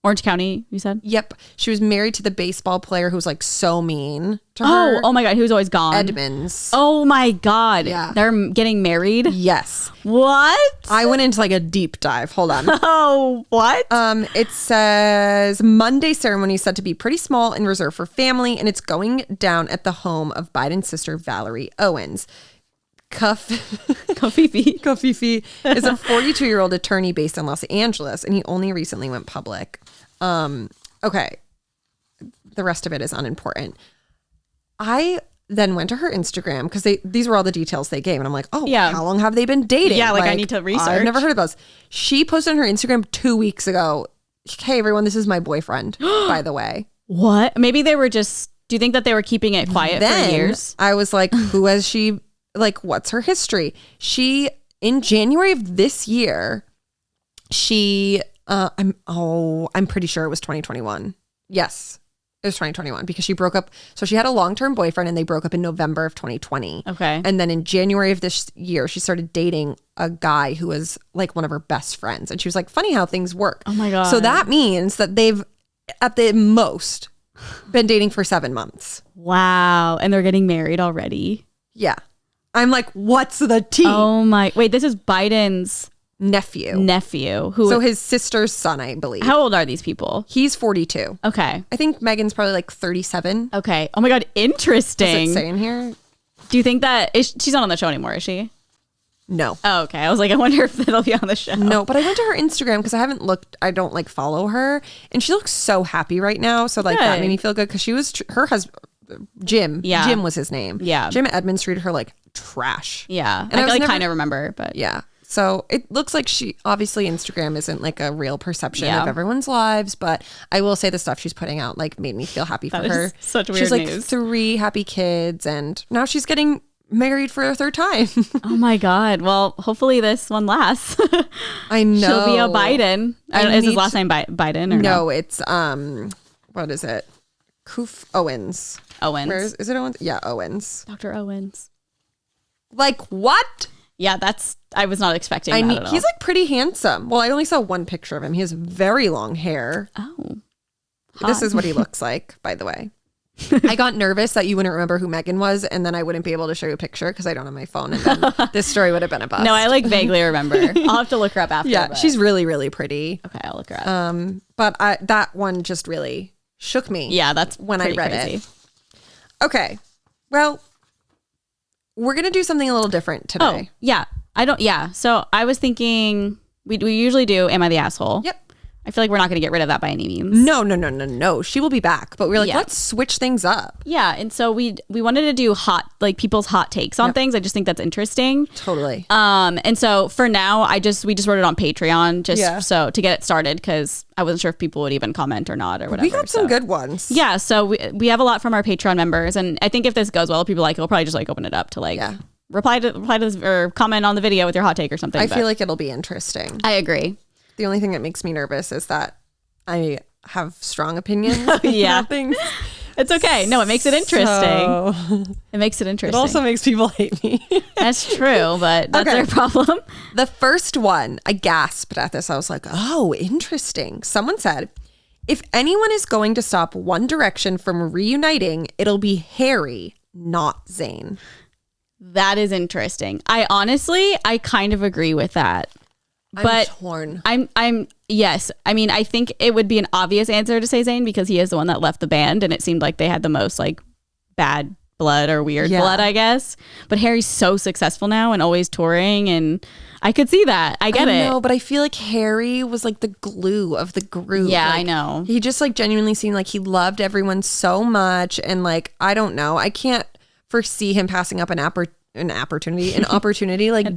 Orange County, you said? Yep. She was married to the baseball player who was like so mean to her. Oh my God. He was always gone. Edmonds. Oh my God. Yeah. They're getting married? Yes. What? I went into like a deep dive. Hold on. Oh, what? It says Monday ceremony is said to be pretty small and reserved for family, and it's going down at the home of Biden's sister, Valerie Owens. Cuffifi is a 42-year-old attorney based in Los Angeles, and he only recently went public. Okay. The rest of it is unimportant. I then went to her Instagram because these were all the details they gave. And I'm like, how long have they been dating? Yeah, like I need to research. I've never heard of those. She posted on her Instagram 2 weeks ago, hey, everyone, this is my boyfriend, by the way. What? Maybe they were just, do you think that they were keeping it quiet for years? I was like, who has she, like, what's her history? She, in January of this year, she... I'm pretty sure it was 2021. Yes, it was 2021 because she broke up. So she had a long-term boyfriend and they broke up in November of 2020. Okay. And then in January of this year, she started dating a guy who was like one of her best friends. And she was like, funny how things work. Oh my God. So that means that they've at the most been dating for 7 months. Wow. And they're getting married already. Yeah. I'm like, what's the tea? Oh my, wait, this is Biden's nephew who, so his sister's son, I believe. How old are these people? He's 42. Okay. I think Megan's probably like 37. Okay. Oh my God, interesting. Does it say in here? Do you think that she's not on the show anymore, is she? No. Oh, okay. I was like, I wonder if it'll be on the show. No, but I went to her Instagram because I haven't looked. I don't like follow her, and she looks so happy right now. So like that made me feel good because she was her husband, Jim. Yeah. Jim was his name. Yeah. Jim Edmonds treated her like trash. Yeah. And I like kind of remember, but yeah. So it looks like she, obviously Instagram isn't like a real perception of everyone's lives, but I will say the stuff she's putting out like made me feel happy for her. Such weird news. She's like news. 3 happy kids and now she's getting married for a 3rd time. Oh my God. Well, hopefully this one lasts. I know. She'll be a Biden. Is his last name Biden or no? No, it's, what is it? Owens. Owens. Is it Owens? Yeah, Owens. Dr. Owens. Like what? Yeah, I was not expecting that at all. He's like pretty handsome. Well, I only saw one picture of him. He has very long hair. Oh. This is what he looks like, by the way. I got nervous that you wouldn't remember who Megan was, and then I wouldn't be able to show you a picture because I don't have my phone, and then this story would have been a bust. No, I like vaguely remember. I'll have to look her up after. Yeah, she's really, really pretty. Okay, I'll look her up. But that one just really shook me. Yeah, that's when I read crazy. it. Okay, well, we're gonna do something a little different today. Oh, yeah. So I was thinking we usually do Am I the Asshole? Yep. I feel like we're not going to get rid of that by any means. No. She will be back. But we're like, let's switch things up. Yeah. And so we wanted to do people's hot takes on things. I just think that's interesting. Totally. And so for now, we just wrote it on Patreon so to get it started, because I wasn't sure if people would even comment or not or whatever. We got some good ones. Yeah. So we have a lot from our Patreon members. And I think if this goes well, people we'll probably just open it up to reply to this or comment on the video with your hot take or something. I feel like it'll be interesting. I agree. The only thing that makes me nervous is that I have strong opinions. Things. It's okay. No, it makes it interesting. It makes it interesting. It also makes people hate me. That's true, but that's their problem. The first one, I gasped at this. I was like, oh, interesting. Someone said, if anyone is going to stop One Direction from reuniting, it'll be Harry, not Zayn. That is interesting. I kind of agree with that. But I'm torn. Yes. I mean, I think it would be an obvious answer to say Zayn because he is the one that left the band, and it seemed like they had the most bad blood or weird blood, I guess. But Harry's so successful now and always touring, and I could see that. I get it. No, but I feel like Harry was the glue of the group. Yeah, I know. He just genuinely seemed like he loved everyone so much, and I don't know. I can't foresee him passing up an opportunity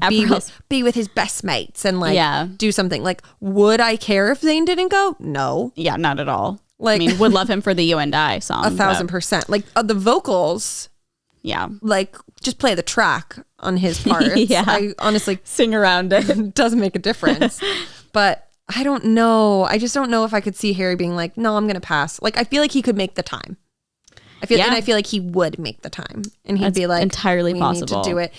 be with his best mates and do something. Would I care if Zayn didn't go? No. Yeah, not at all. I mean, would love him for the You and I song. 1,000%. The vocals. Yeah. Just play the track on his part. Yeah. I honestly sing around it. Doesn't make a difference. But I don't know. I just don't know if I could see Harry being no, I'm going to pass. I feel like he could make the time. I feel like he would make the time, and he'd be entirely possible. Need to do it.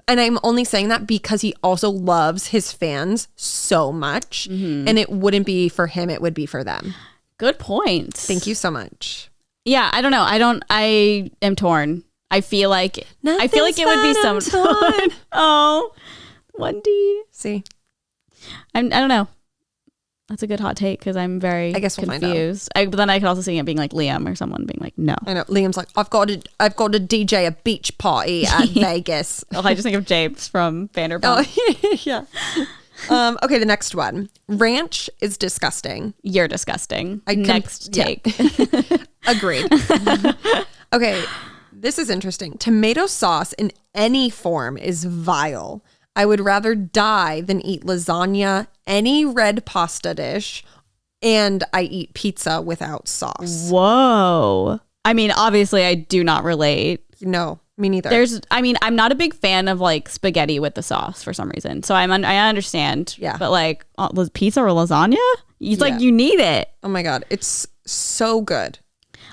And I'm only saying that because he also loves his fans so much, and it wouldn't be for him; it would be for them. Good point. Thank you so much. Yeah, I don't know. I am torn. I feel like it would be someone. Oh, 1D. See, I don't know. That's a good hot take because I'm very confused. But then I could also see it being Liam or someone being no. I know Liam's I've got to DJ a beach party at Vegas. Oh, I just think of James from Vanderpump. Oh, yeah. Okay, the next one. Ranch is disgusting. You're disgusting. Next take. Agreed. Okay, this is interesting. Tomato sauce in any form is vile. I would rather die than eat lasagna, any red pasta dish, and I eat pizza without sauce. Whoa. I mean, obviously, I do not relate. No, me neither. I'm not a big fan of spaghetti with the sauce for some reason. So I understand. Yeah. But pizza or lasagna? You need it. Oh my God. It's so good.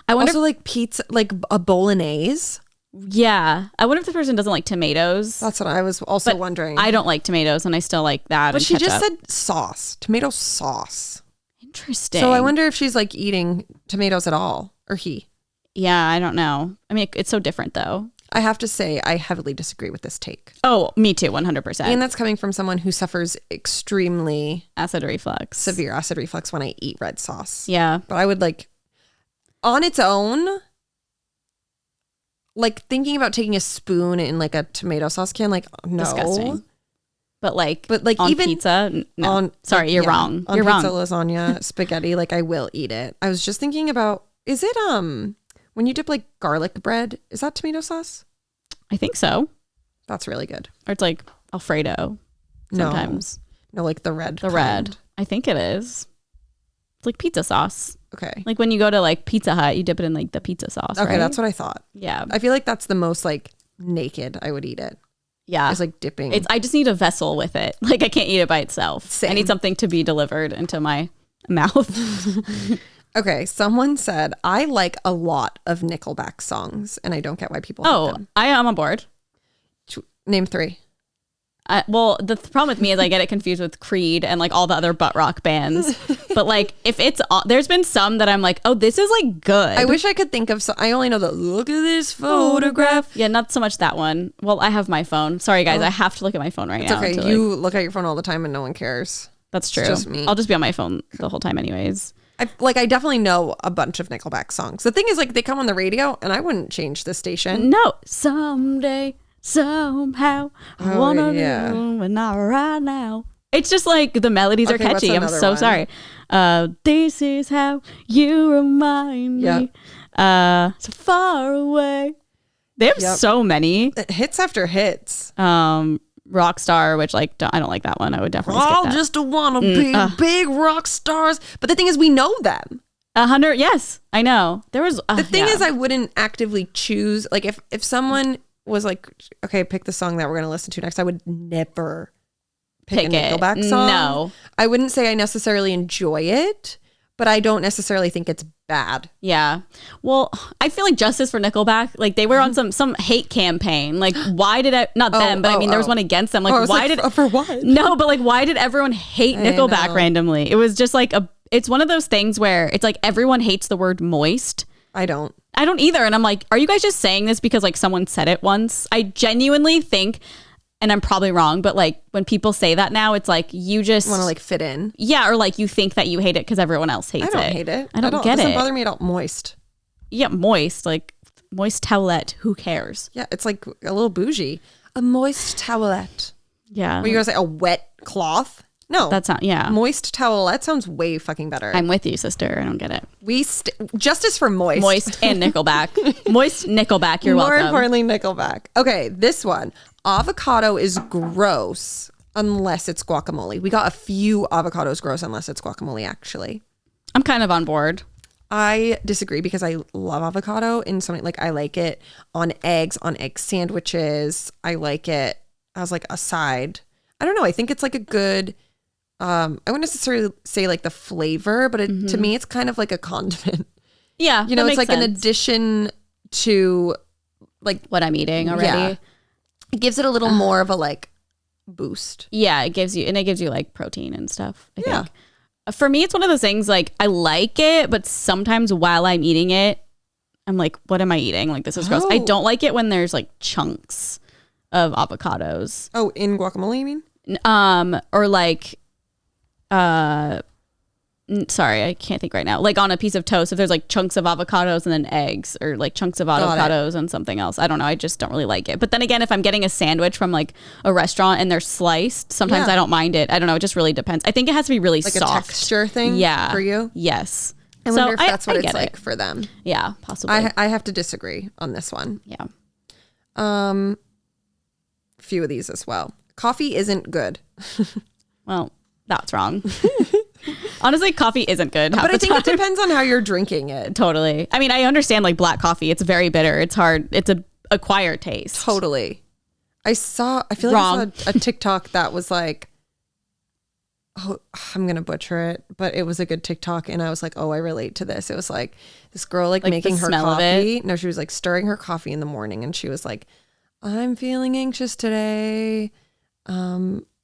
I wonder also pizza, a bolognese. Yeah. I wonder if the person doesn't like tomatoes. That's what I was also wondering. I don't like tomatoes and I still like that. But she just said sauce, tomato sauce. Interesting. So I wonder if she's eating tomatoes at all, or he. Yeah, I don't know. I mean, it's so different though. I have to say, I heavily disagree with this take. Oh, me too, 100%. And that's coming from someone who suffers extremely acid reflux. Severe acid reflux when I eat red sauce. Yeah. But I would on its own, thinking about taking a spoon in a tomato sauce can, no. Disgusting. But on even pizza, no. Sorry, you're wrong. On you're pizza, wrong. lasagna, spaghetti, I will eat it. I was just thinking about, is it when you dip garlic bread, is that tomato sauce? I think so. That's really good. Or it's Alfredo sometimes. No, the red. The red. I think it is. It's pizza sauce. Okay. When you go to Pizza Hut, you dip it in the pizza sauce. Okay, right? that's what I thought. Yeah. I feel that's the most naked I would eat it. Yeah. It's dipping. I just need a vessel with it. I can't eat it by itself. Same. I need something to be delivered into my mouth. Okay, someone said, I like a lot of Nickelback songs, and I don't get why people hate them. I am on board. Name 3. Well, the problem with me is I get it confused with Creed and like all the other butt rock bands. But like if it's there's been some that I'm like, oh, this is like good. I wish I could think of I only know the look at this photograph. Yeah, not so much that one. Well, I have my phone. Sorry guys, I have to look at my phone right now. It's okay. You look at your phone all the time and no one cares. That's true. It's just me. I'll just be on my phone the whole time anyways. I definitely know a bunch of Nickelback songs. The thing is, like, they come on the radio and I wouldn't change the station. No, someday, somehow, I wanna do, but not right now. It's just like the melodies are catchy. I'm so sorry. This is how you remind me. So far away. They have so many hits after hits. Rockstar, which like I don't like that one. I would definitely skip that. Just wanna be big rock stars. But the thing is, we know them. 100. Yes, I know. There was the thing is, I wouldn't actively choose. Like if someone was like, okay, pick the song that we're gonna listen to next, I would never pick a Nickelback song. No, I wouldn't say I necessarily enjoy it, but I don't necessarily think it's bad. Yeah. Well, I feel like justice for Nickelback, like they were on some hate campaign. Like why did not them, but I mean there was one against them. Like why did for what? No, but like why did everyone hate Nickelback randomly? It was just like it's one of those things where it's like everyone hates the word moist. I don't either. And I'm like, are you guys just saying this because like someone said it once? I genuinely think, and I'm probably wrong, but like when people say that now, it's like you just want to like fit in. Yeah, or like you think that you hate it because everyone else hates it. I don't hate it. I don't get it. It doesn't bother me at all. Moist. Yeah, moist. Like moist towelette. Who cares? Yeah, it's like a little bougie. A moist towelette. Yeah. Were you going to say a wet cloth? No. That's not, yeah. Moist towelette sounds way fucking better. I'm with you, sister. I don't get it. Justice for moist. Moist and Nickelback. Moist Nickelback, you're welcome. More importantly, Nickelback. Okay, this one. Avocado is gross unless it's guacamole. We got a few avocados gross unless it's guacamole, actually. I'm kind of on board. I disagree because I love avocado in something like I like it on eggs, on egg sandwiches. I like it as like a side. I don't know. I think it's like a good... I wouldn't necessarily say like the flavor, but to me, it's kind of like a condiment. Yeah. You know, it's like an addition to like what I'm eating already. Yeah. It gives it a little more of a like boost. Yeah. It gives you like protein and stuff. I think. For me, it's one of those things like I like it, but sometimes while I'm eating it, I'm like, what am I eating? Like, this is gross. I don't like it when there's like chunks of avocados. Oh, in guacamole, you mean? Or like, sorry, I can't think right now. Like on a piece of toast, if there's like chunks of avocados and then eggs, or like chunks of avocados and something else. I don't know. I just don't really like it. But then again, if I'm getting a sandwich from like a restaurant and they're sliced, sometimes I don't mind it. I don't know. It just really depends. I think it has to be really like soft. Like a texture thing for you? Yes. I wonder if that's what it's like for them. Yeah, possibly. I have to disagree on this one. Yeah. Few of these as well. Coffee isn't good. Well, that's wrong. Honestly, coffee isn't good. But I think it depends on how you're drinking it. Totally. I mean, I understand like black coffee. It's very bitter. It's hard. It's a acquired taste. Totally. I feel like I saw a TikTok that was like, oh, I'm going to butcher it, but it was a good TikTok. And I was like, oh, I relate to this. It was like this girl like making her coffee. No, she was like stirring her coffee in the morning. And she was like, I'm feeling anxious today.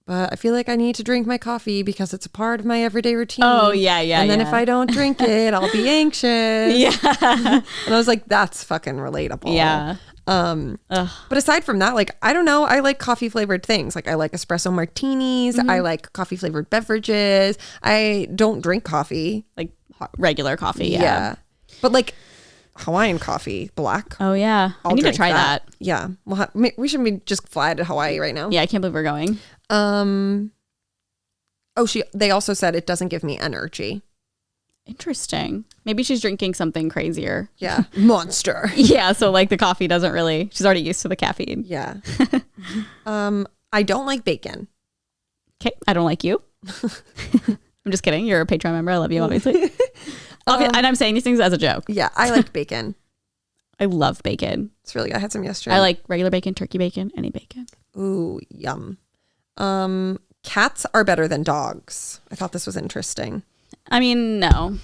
But I feel like I need to drink my coffee because it's a part of my everyday routine. Oh, yeah. And then if I don't drink it, I'll be anxious. Yeah. And I was like, that's fucking relatable. Yeah. But aside from that, like, I don't know. I like coffee flavored things. Like I like espresso martinis. I like coffee flavored beverages. I don't drink coffee. Like regular coffee. Yeah. But like Hawaiian coffee, black. Oh, yeah. I need to try that. Yeah. We should be just fly to Hawaii right now. Yeah. I can't believe we're going. They also said it doesn't give me energy. Interesting. Maybe she's drinking something crazier. Yeah. Monster. Yeah. So like the coffee doesn't really, she's already used to the caffeine. Yeah. I don't like bacon. Okay. I don't like you. I'm just kidding. You're a Patreon member. I love you, obviously. And I'm saying these things as a joke. Yeah. I like bacon. I love bacon. It's really good. I had some yesterday. I like regular bacon, turkey bacon, any bacon. Ooh, yum. Cats are better than dogs. I thought this was interesting. I mean, no.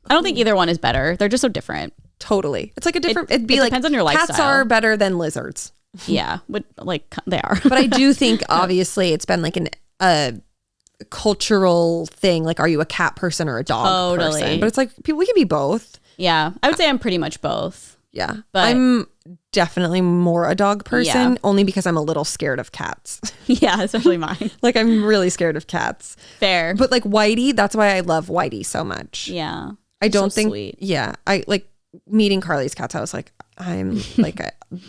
I don't think either one is better. They're just so different. Totally. It's like a different... It depends on your lifestyle. Cats are better than lizards. Yeah, but like they are. But I do think obviously it's been like a cultural thing. Like, are you a cat person or a dog person? But it's like we can be both. Yeah, I would say I'm pretty much both. Yeah, but I'm definitely more a dog person, only because I'm a little scared of cats. Yeah, especially mine. Like, I'm really scared of cats. Fair. But like Whitey, that's why I love Whitey so much. Yeah. I don't think, sweet. Yeah, I like meeting Carly's cats. I was like, I'm like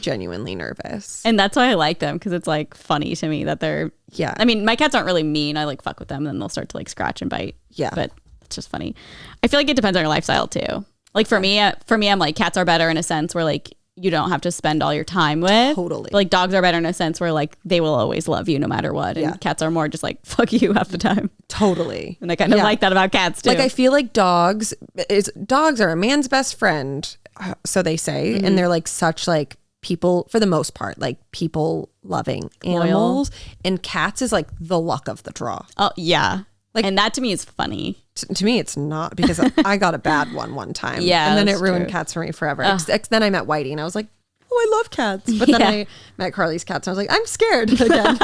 genuinely nervous. And that's why I like them, because it's like funny to me that they're, I mean, my cats aren't really mean. I like fuck with them and then they'll start to like scratch and bite. Yeah. But it's just funny. I feel like it depends on your lifestyle too. Like for me, I'm like, cats are better in a sense where like you don't have to spend all your time with. Totally. But, like dogs are better in a sense where like they will always love you no matter what. And cats are more just like, fuck you half the time. Totally. And I kind of like that about cats too. Like, I feel like dogs are a man's best friend, so they say. Mm-hmm. And they're like such like people, for the most part, like people loving animals. And cats is like the luck of the draw. Oh yeah. Like, and that to me is funny. To me, it's not, because I got a bad one time. Yeah. And then it ruined cats for me forever. Then I met Whitey and I was like, oh, I love cats. But then I met Carly's cats and I was like, I'm scared again.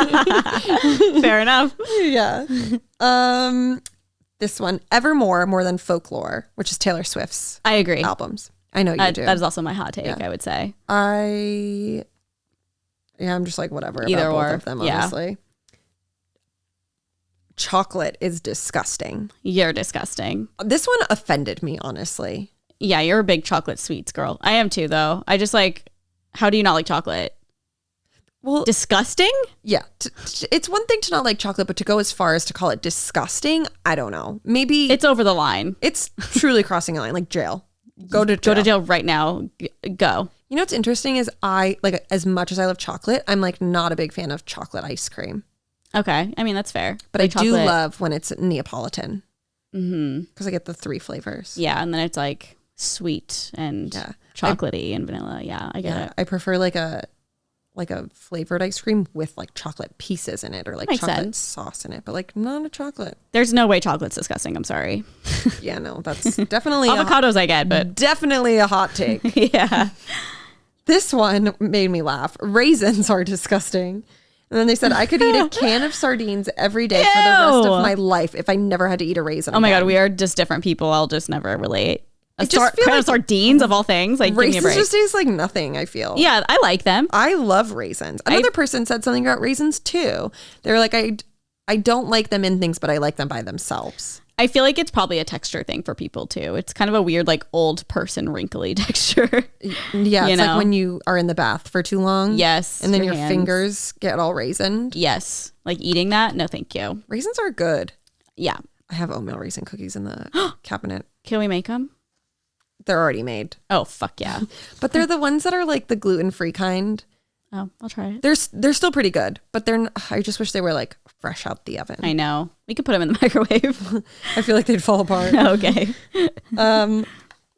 Fair enough. Yeah. This one, Evermore More Than Folklore, which is Taylor Swift's I agree. albums. I know you do. That is also my hot take, I would say. I'm just like, whatever. Either about or. Both of them, honestly. Chocolate is disgusting. You're disgusting. This one offended me, honestly. Yeah, you're a big chocolate sweets girl. I am too, though. I just like, how do you not like chocolate? Well, disgusting? Yeah. It's one thing to not like chocolate, but to go as far as to call it disgusting, I don't know. Maybe it's over the line. It's truly crossing a line, like jail. Go to jail right now. Go. You know what's interesting is I, like, as much as I love chocolate, I'm like not a big fan of chocolate ice cream. Okay. I mean, that's fair. But like, I do love when it's Neapolitan. Because I get the 3 flavors. Yeah. And then it's like sweet and chocolatey and vanilla. Yeah, I get it. I prefer like a flavored ice cream with like chocolate pieces in it, or like chocolate sauce in it, but like not a chocolate. There's no way chocolate's disgusting. I'm sorry. Yeah, no, that's definitely avocados I get, but definitely a hot take. Yeah. This one made me laugh. Raisins are disgusting. And then they said I could eat a can of sardines every day for the rest of my life if I never had to eat a raisin. Oh my God, we are just different people. I'll just never relate. I just feel like sardines of all things. Like, raisins give me a break. Just taste like nothing, I feel. Yeah, I like them. I love raisins. Another person said something about raisins too. They were like, I don't like them in things, but I like them by themselves. I feel like it's probably a texture thing for people too. It's kind of a weird, like, old person wrinkly texture. Yeah, it's like when you are in the bath for too long. Yes. And then your fingers get all raisined. Yes. Like eating that? No, thank you. Raisins are good. Yeah. I have oatmeal raisin cookies in the cabinet. Can we make them? They're already made. Oh, fuck yeah. But they're the ones that are like the gluten-free kind. Oh, I'll try it. They're still pretty good, but I just wish they were like fresh out the oven. I know. We could put them in the microwave. I feel like they'd fall apart. Okay.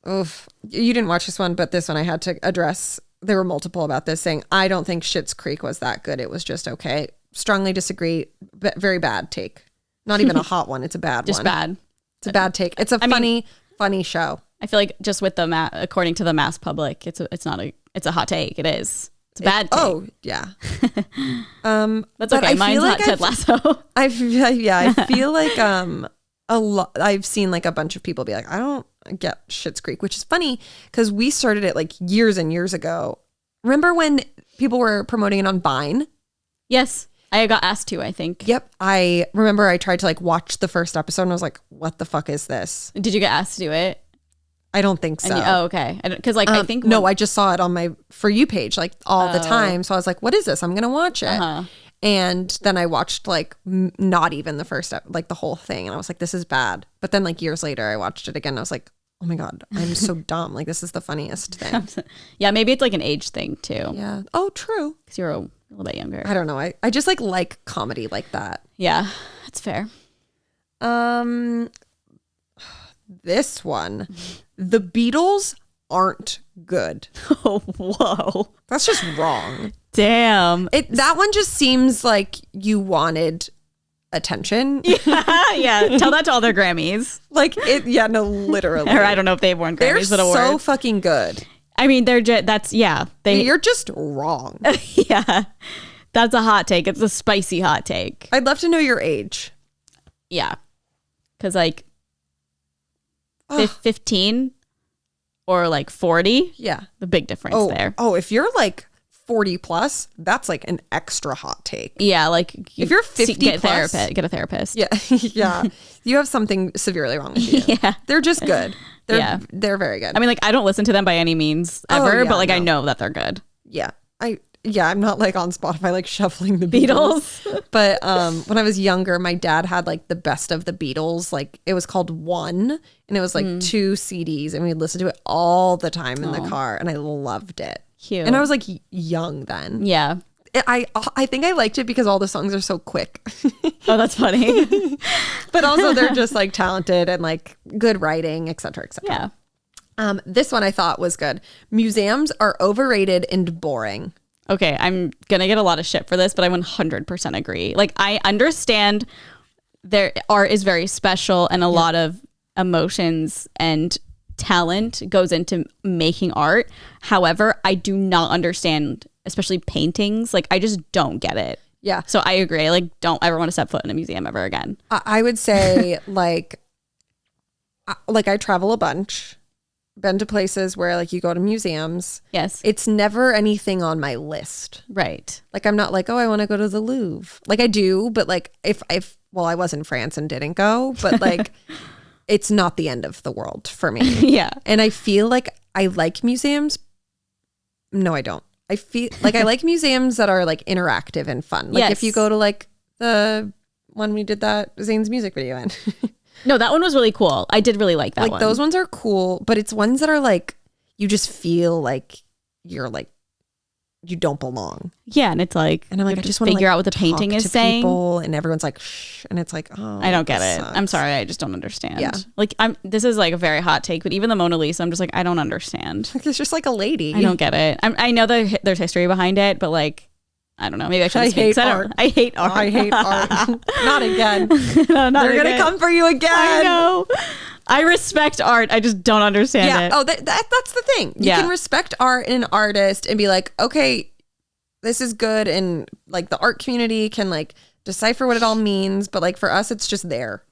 Oof. You didn't watch this one, but this one I had to address. There were multiple about this saying, I don't think Schitt's Creek was that good. It was just okay. Strongly disagree. Very bad take. Not even a hot one. It's a bad one. Just bad. It's a bad take. It's a funny show. I feel like just with the according to the mass public, it's a hot take. It is. It's a bad take. Oh yeah. That's okay. Mine's not Ted Lasso. I feel like a lot. I've seen like a bunch of people be like, I don't get Schitt's Creek, which is funny because we started it like years and years ago. Remember when people were promoting it on Vine? Yes. I got asked to, I think. Yep. I remember I tried to like watch the first episode and I was like, what the fuck is this? Did you get asked to do it? I don't think so. Okay. Because like I think no, I just saw it on my For You page like all the time. So I was like, what is this? I'm gonna watch it. And then I watched like not even the first like the whole thing, and I was like, this is bad. But then like years later, I watched it again. And I was like, oh my God, I'm so dumb. Like this is the funniest thing. Yeah, maybe it's like an age thing too. Yeah. Oh, true. Because you're a little bit younger. I don't know. I just like comedy like that. Yeah, that's fair. This one, the Beatles aren't good. Oh, whoa. That's just wrong. Damn. That one just seems like you wanted attention. Yeah. Tell that to all their Grammys. Like it. Yeah, no, literally. Or I don't know if they've won Grammys, but they're so fucking good. I mean, You're just wrong. Yeah. That's a hot take. It's a spicy hot take. I'd love to know your age. Yeah. Because like 15 or like 40. Yeah. The big difference there. Oh, if you're like 40 plus, that's like an extra hot take. Yeah. Like if you're 50 get plus, get a therapist. Yeah. Yeah. You have something severely wrong with you. Yeah. They're just good. They're very good. I mean, like I don't listen to them by any means ever, but like I know that they're good. Yeah. I'm not like on Spotify like shuffling the Beatles. But when I was younger, my dad had like the best of the Beatles. Like it was called One, and it was like 2 CDs, and we'd listen to it all the time in the car, and I loved it. Cute. And I was like young then. Yeah. I think I liked it because all the songs are so quick. Oh, that's funny. But also they're just like talented and like good writing, et cetera, et cetera. Yeah. This one I thought was good. Museums are overrated and boring. Okay, I'm going to get a lot of shit for this, but I 100% agree. Like, I understand their art is very special and a lot of emotions and talent goes into making art. However, I do not understand, especially paintings. Like, I just don't get it. Yeah. So I agree. Like, don't ever want to step foot in a museum ever again. I would say, like I travel a bunch. Been to places where like you go to museums. Yes. It's never anything on my list. Right. Like I'm not like, oh, I want to go to the Louvre. Like I do, but like if I was in France and didn't go, but like it's not the end of the world for me. Yeah. And I feel like I like museums. No, I don't. I feel like I like museums that are like interactive and fun. Like if you go to like the one we did that Zane's music video in. No, that one was really cool. I did really like that one. Like those ones are cool, but it's ones that are like, you just feel like you're like, you don't belong. Yeah, and it's like, and I'm like, I just want to figure out what the painting is saying. People, and everyone's like, shh, and it's like, oh, I don't get it. Sucks. I'm sorry, I just don't understand. Yeah, like this is like a very hot take, but even the Mona Lisa, I'm just like, I don't understand. It's just like a lady. I don't get it. I know that there's history behind it, but like, I don't know. Maybe I should speak. I hate art. I hate art. Not again. No, not They're again. gonna come for you again. I know. I respect art. I just don't understand it. Oh, that's the thing. You can respect art and an artist and be like, okay, this is good, and like the art community can like decipher what it all means, but like for us, it's just there.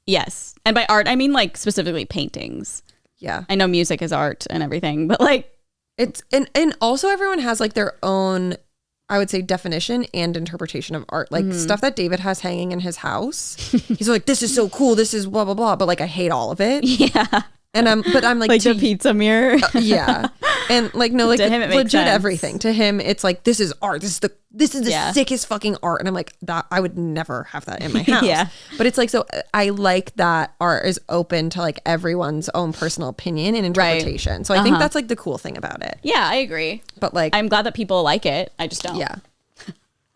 Yes, and by art, I mean like specifically paintings. Yeah, I know music is art and everything, but like it's and also everyone has like their own, I would say, definition and interpretation of art. Like stuff that David has hanging in his house. He's like, this is so cool. This is blah, blah, blah. But like, I hate all of it. Yeah. And I'm like the pizza mirror. Yeah. And like, no, like to him, it makes legit sense. Everything to him. It's like, this is art. This is the sickest fucking art. And I'm like, that I would never have that in my house. Yeah. But it's like, so I like that art is open to like everyone's own personal opinion and interpretation. Right. So I think that's like the cool thing about it. Yeah, I agree. But like, I'm glad that people like it. I just don't. Yeah.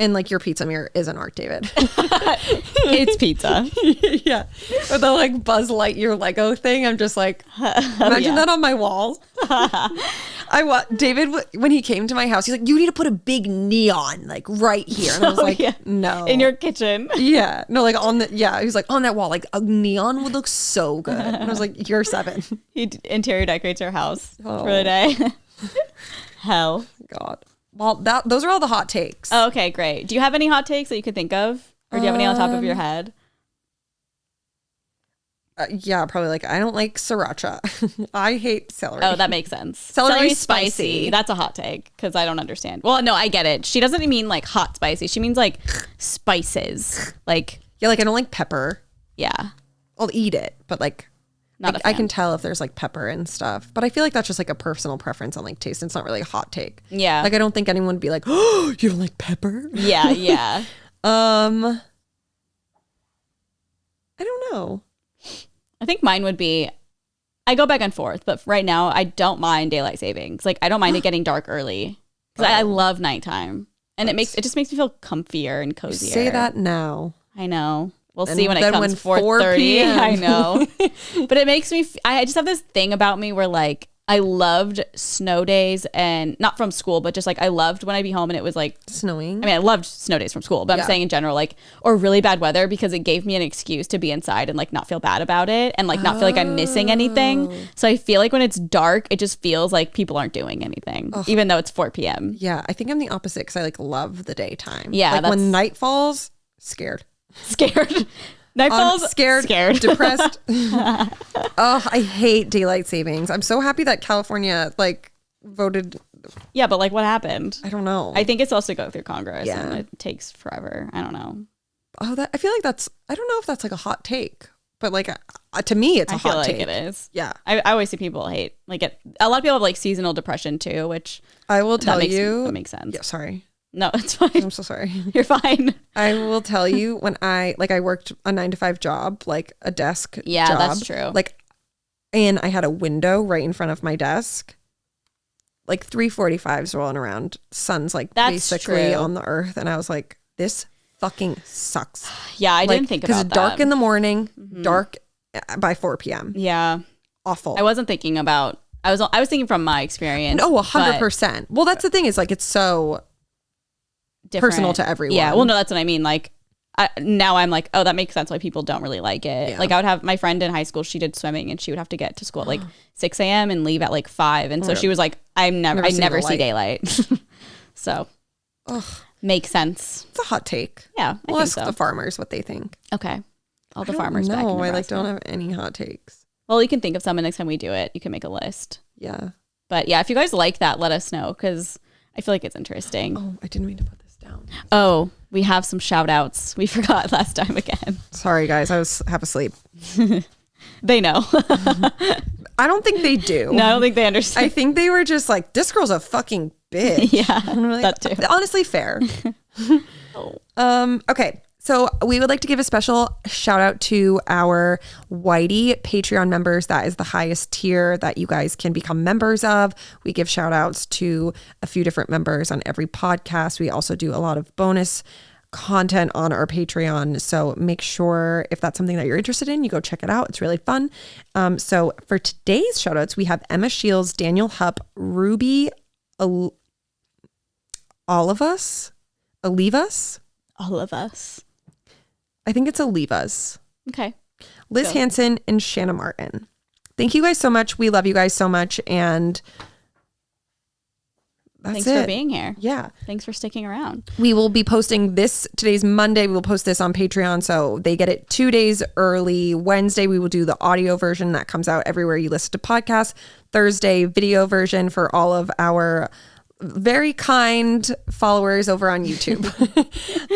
And like your pizza mirror is an art, David. It's pizza. Yeah. Or the like Buzz Lightyear Lego thing. I'm just like, imagine that on my wall. David, when he came to my house, he's like, you need to put a big neon like right here. And I was like, no. In your kitchen. Yeah. No, like he was like, on that wall, like a neon would look so good. And I was like, you're 7. He interior decorates your house for the day. Hell. God. Well, those are all the hot takes. Oh, okay, great. Do you have any hot takes that you could think of? Or do you have any on top of your head? Yeah, probably like, I don't like sriracha. I hate celery. Oh, that makes sense. Celery's spicy. That's a hot take because I don't understand. Well, no, I get it. She doesn't mean like hot spicy. She means like spices. Like, yeah, like I don't like pepper. Yeah. I'll eat it, but like, I can tell if there's like pepper and stuff, but I feel like that's just like a personal preference on like taste. It's not really a hot take. Yeah. Like I don't think anyone would be like, oh, you don't like pepper? Yeah, yeah. I don't know. I think mine would be, I go back and forth, but right now I don't mind daylight savings. Like I don't mind it getting dark early because I love nighttime, and it just makes me feel comfier and cozier. Say that now. I know. We'll see when it comes 4:30. I know. But it makes me, I just have this thing about me where like, I loved snow days, and not from school, but just like I loved when I'd be home and it was like snowing. I mean, I loved snow days from school, but I'm saying in general, like, or really bad weather, because it gave me an excuse to be inside and like not feel bad about it and like not feel like I'm missing anything. So I feel like when it's dark, it just feels like people aren't doing anything, even though it's 4 p.m. Yeah, I think I'm the opposite because I like love the daytime. Yeah, like when night falls, scared. Night falls, scared, depressed. Oh, I hate daylight savings. I'm so happy that California like voted. Yeah, but like what happened? I don't know. I think it's supposed to go through Congress and it takes forever. I don't know. Oh, I feel like I don't know if that's like a hot take, but like to me, it's a hot take. I feel like it is. Yeah. I always see people hate, like a lot of people have like seasonal depression too, which I will tell you. That makes sense. Yeah, sorry. No, it's fine. I'm so sorry. You're fine. I will tell you when I worked a 9-to-5 job, like a desk job. Yeah, that's true. Like, and I had a window right in front of my desk. Like 3:45s rolling around. Sun's like basically on the earth. And I was like, this fucking sucks. Yeah, I didn't think about that. Because it's dark in the morning, dark by 4 p.m. Yeah. Awful. I wasn't thinking about, I was thinking from my experience. No, 100%. Well, that's the thing is like, it's so different. Personal to everyone. Yeah. Well, no, that's what I mean. Like now I'm like, oh, that makes sense why people don't really like it. Yeah. Like I would have my friend in high school, she did swimming and she would have to get to school at like 6 a.m. and leave at like 5. And so she was like, I never see daylight. So makes sense. It's a hot take. Yeah. We'll ask the farmers what they think. Okay. All the farmers back in No, I Nebraska. don't have any hot takes. Well, you can think of some, and next time we do it, you can make a list. Yeah. But yeah, if you guys like that, let us know, because I feel like it's interesting. Oh, I didn't mean to put this down. Oh, we have some shout outs. We forgot last time again. Sorry, guys. I was half asleep. They know. I don't think they do. No, I don't think they understand. I think they were just like, this girl's a fucking bitch. Yeah, like, that too. Honestly, fair. Okay. So we would like to give a special shout out to our Whitey Patreon members. That is the highest tier that you guys can become members of. We give shout outs to a few different members on every podcast. We also do a lot of bonus content on our Patreon. So make sure if that's something that you're interested in, you go check it out. It's really fun. So for today's shout outs, we have Emma Shields, Daniel Hupp, Ruby, All of us. I think it's Alivas. Okay. Liz Hansen and Shanna Martin. Thank you guys so much. We love you guys so much. And thanks for being here. Yeah. Thanks for sticking around. We will be posting this. Today's Monday. We will post this on Patreon. So they get it 2 days early. Wednesday, we will do the audio version that comes out everywhere you listen to podcasts. Thursday, video version for all of our very kind followers over on YouTube.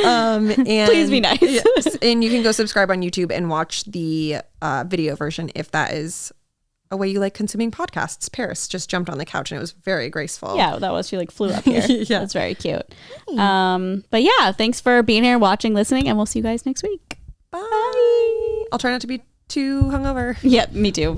And please be nice. Yes, and you can go subscribe on YouTube and watch the video version if that is a way you like consuming podcasts. Paris just jumped on the couch and it was very graceful. Yeah, that was, she like flew up here. Yeah. That's very cute. But yeah, thanks for being here, watching, listening, and we'll see you guys next week. Bye. I'll try not to be too hungover. Yeah, me too.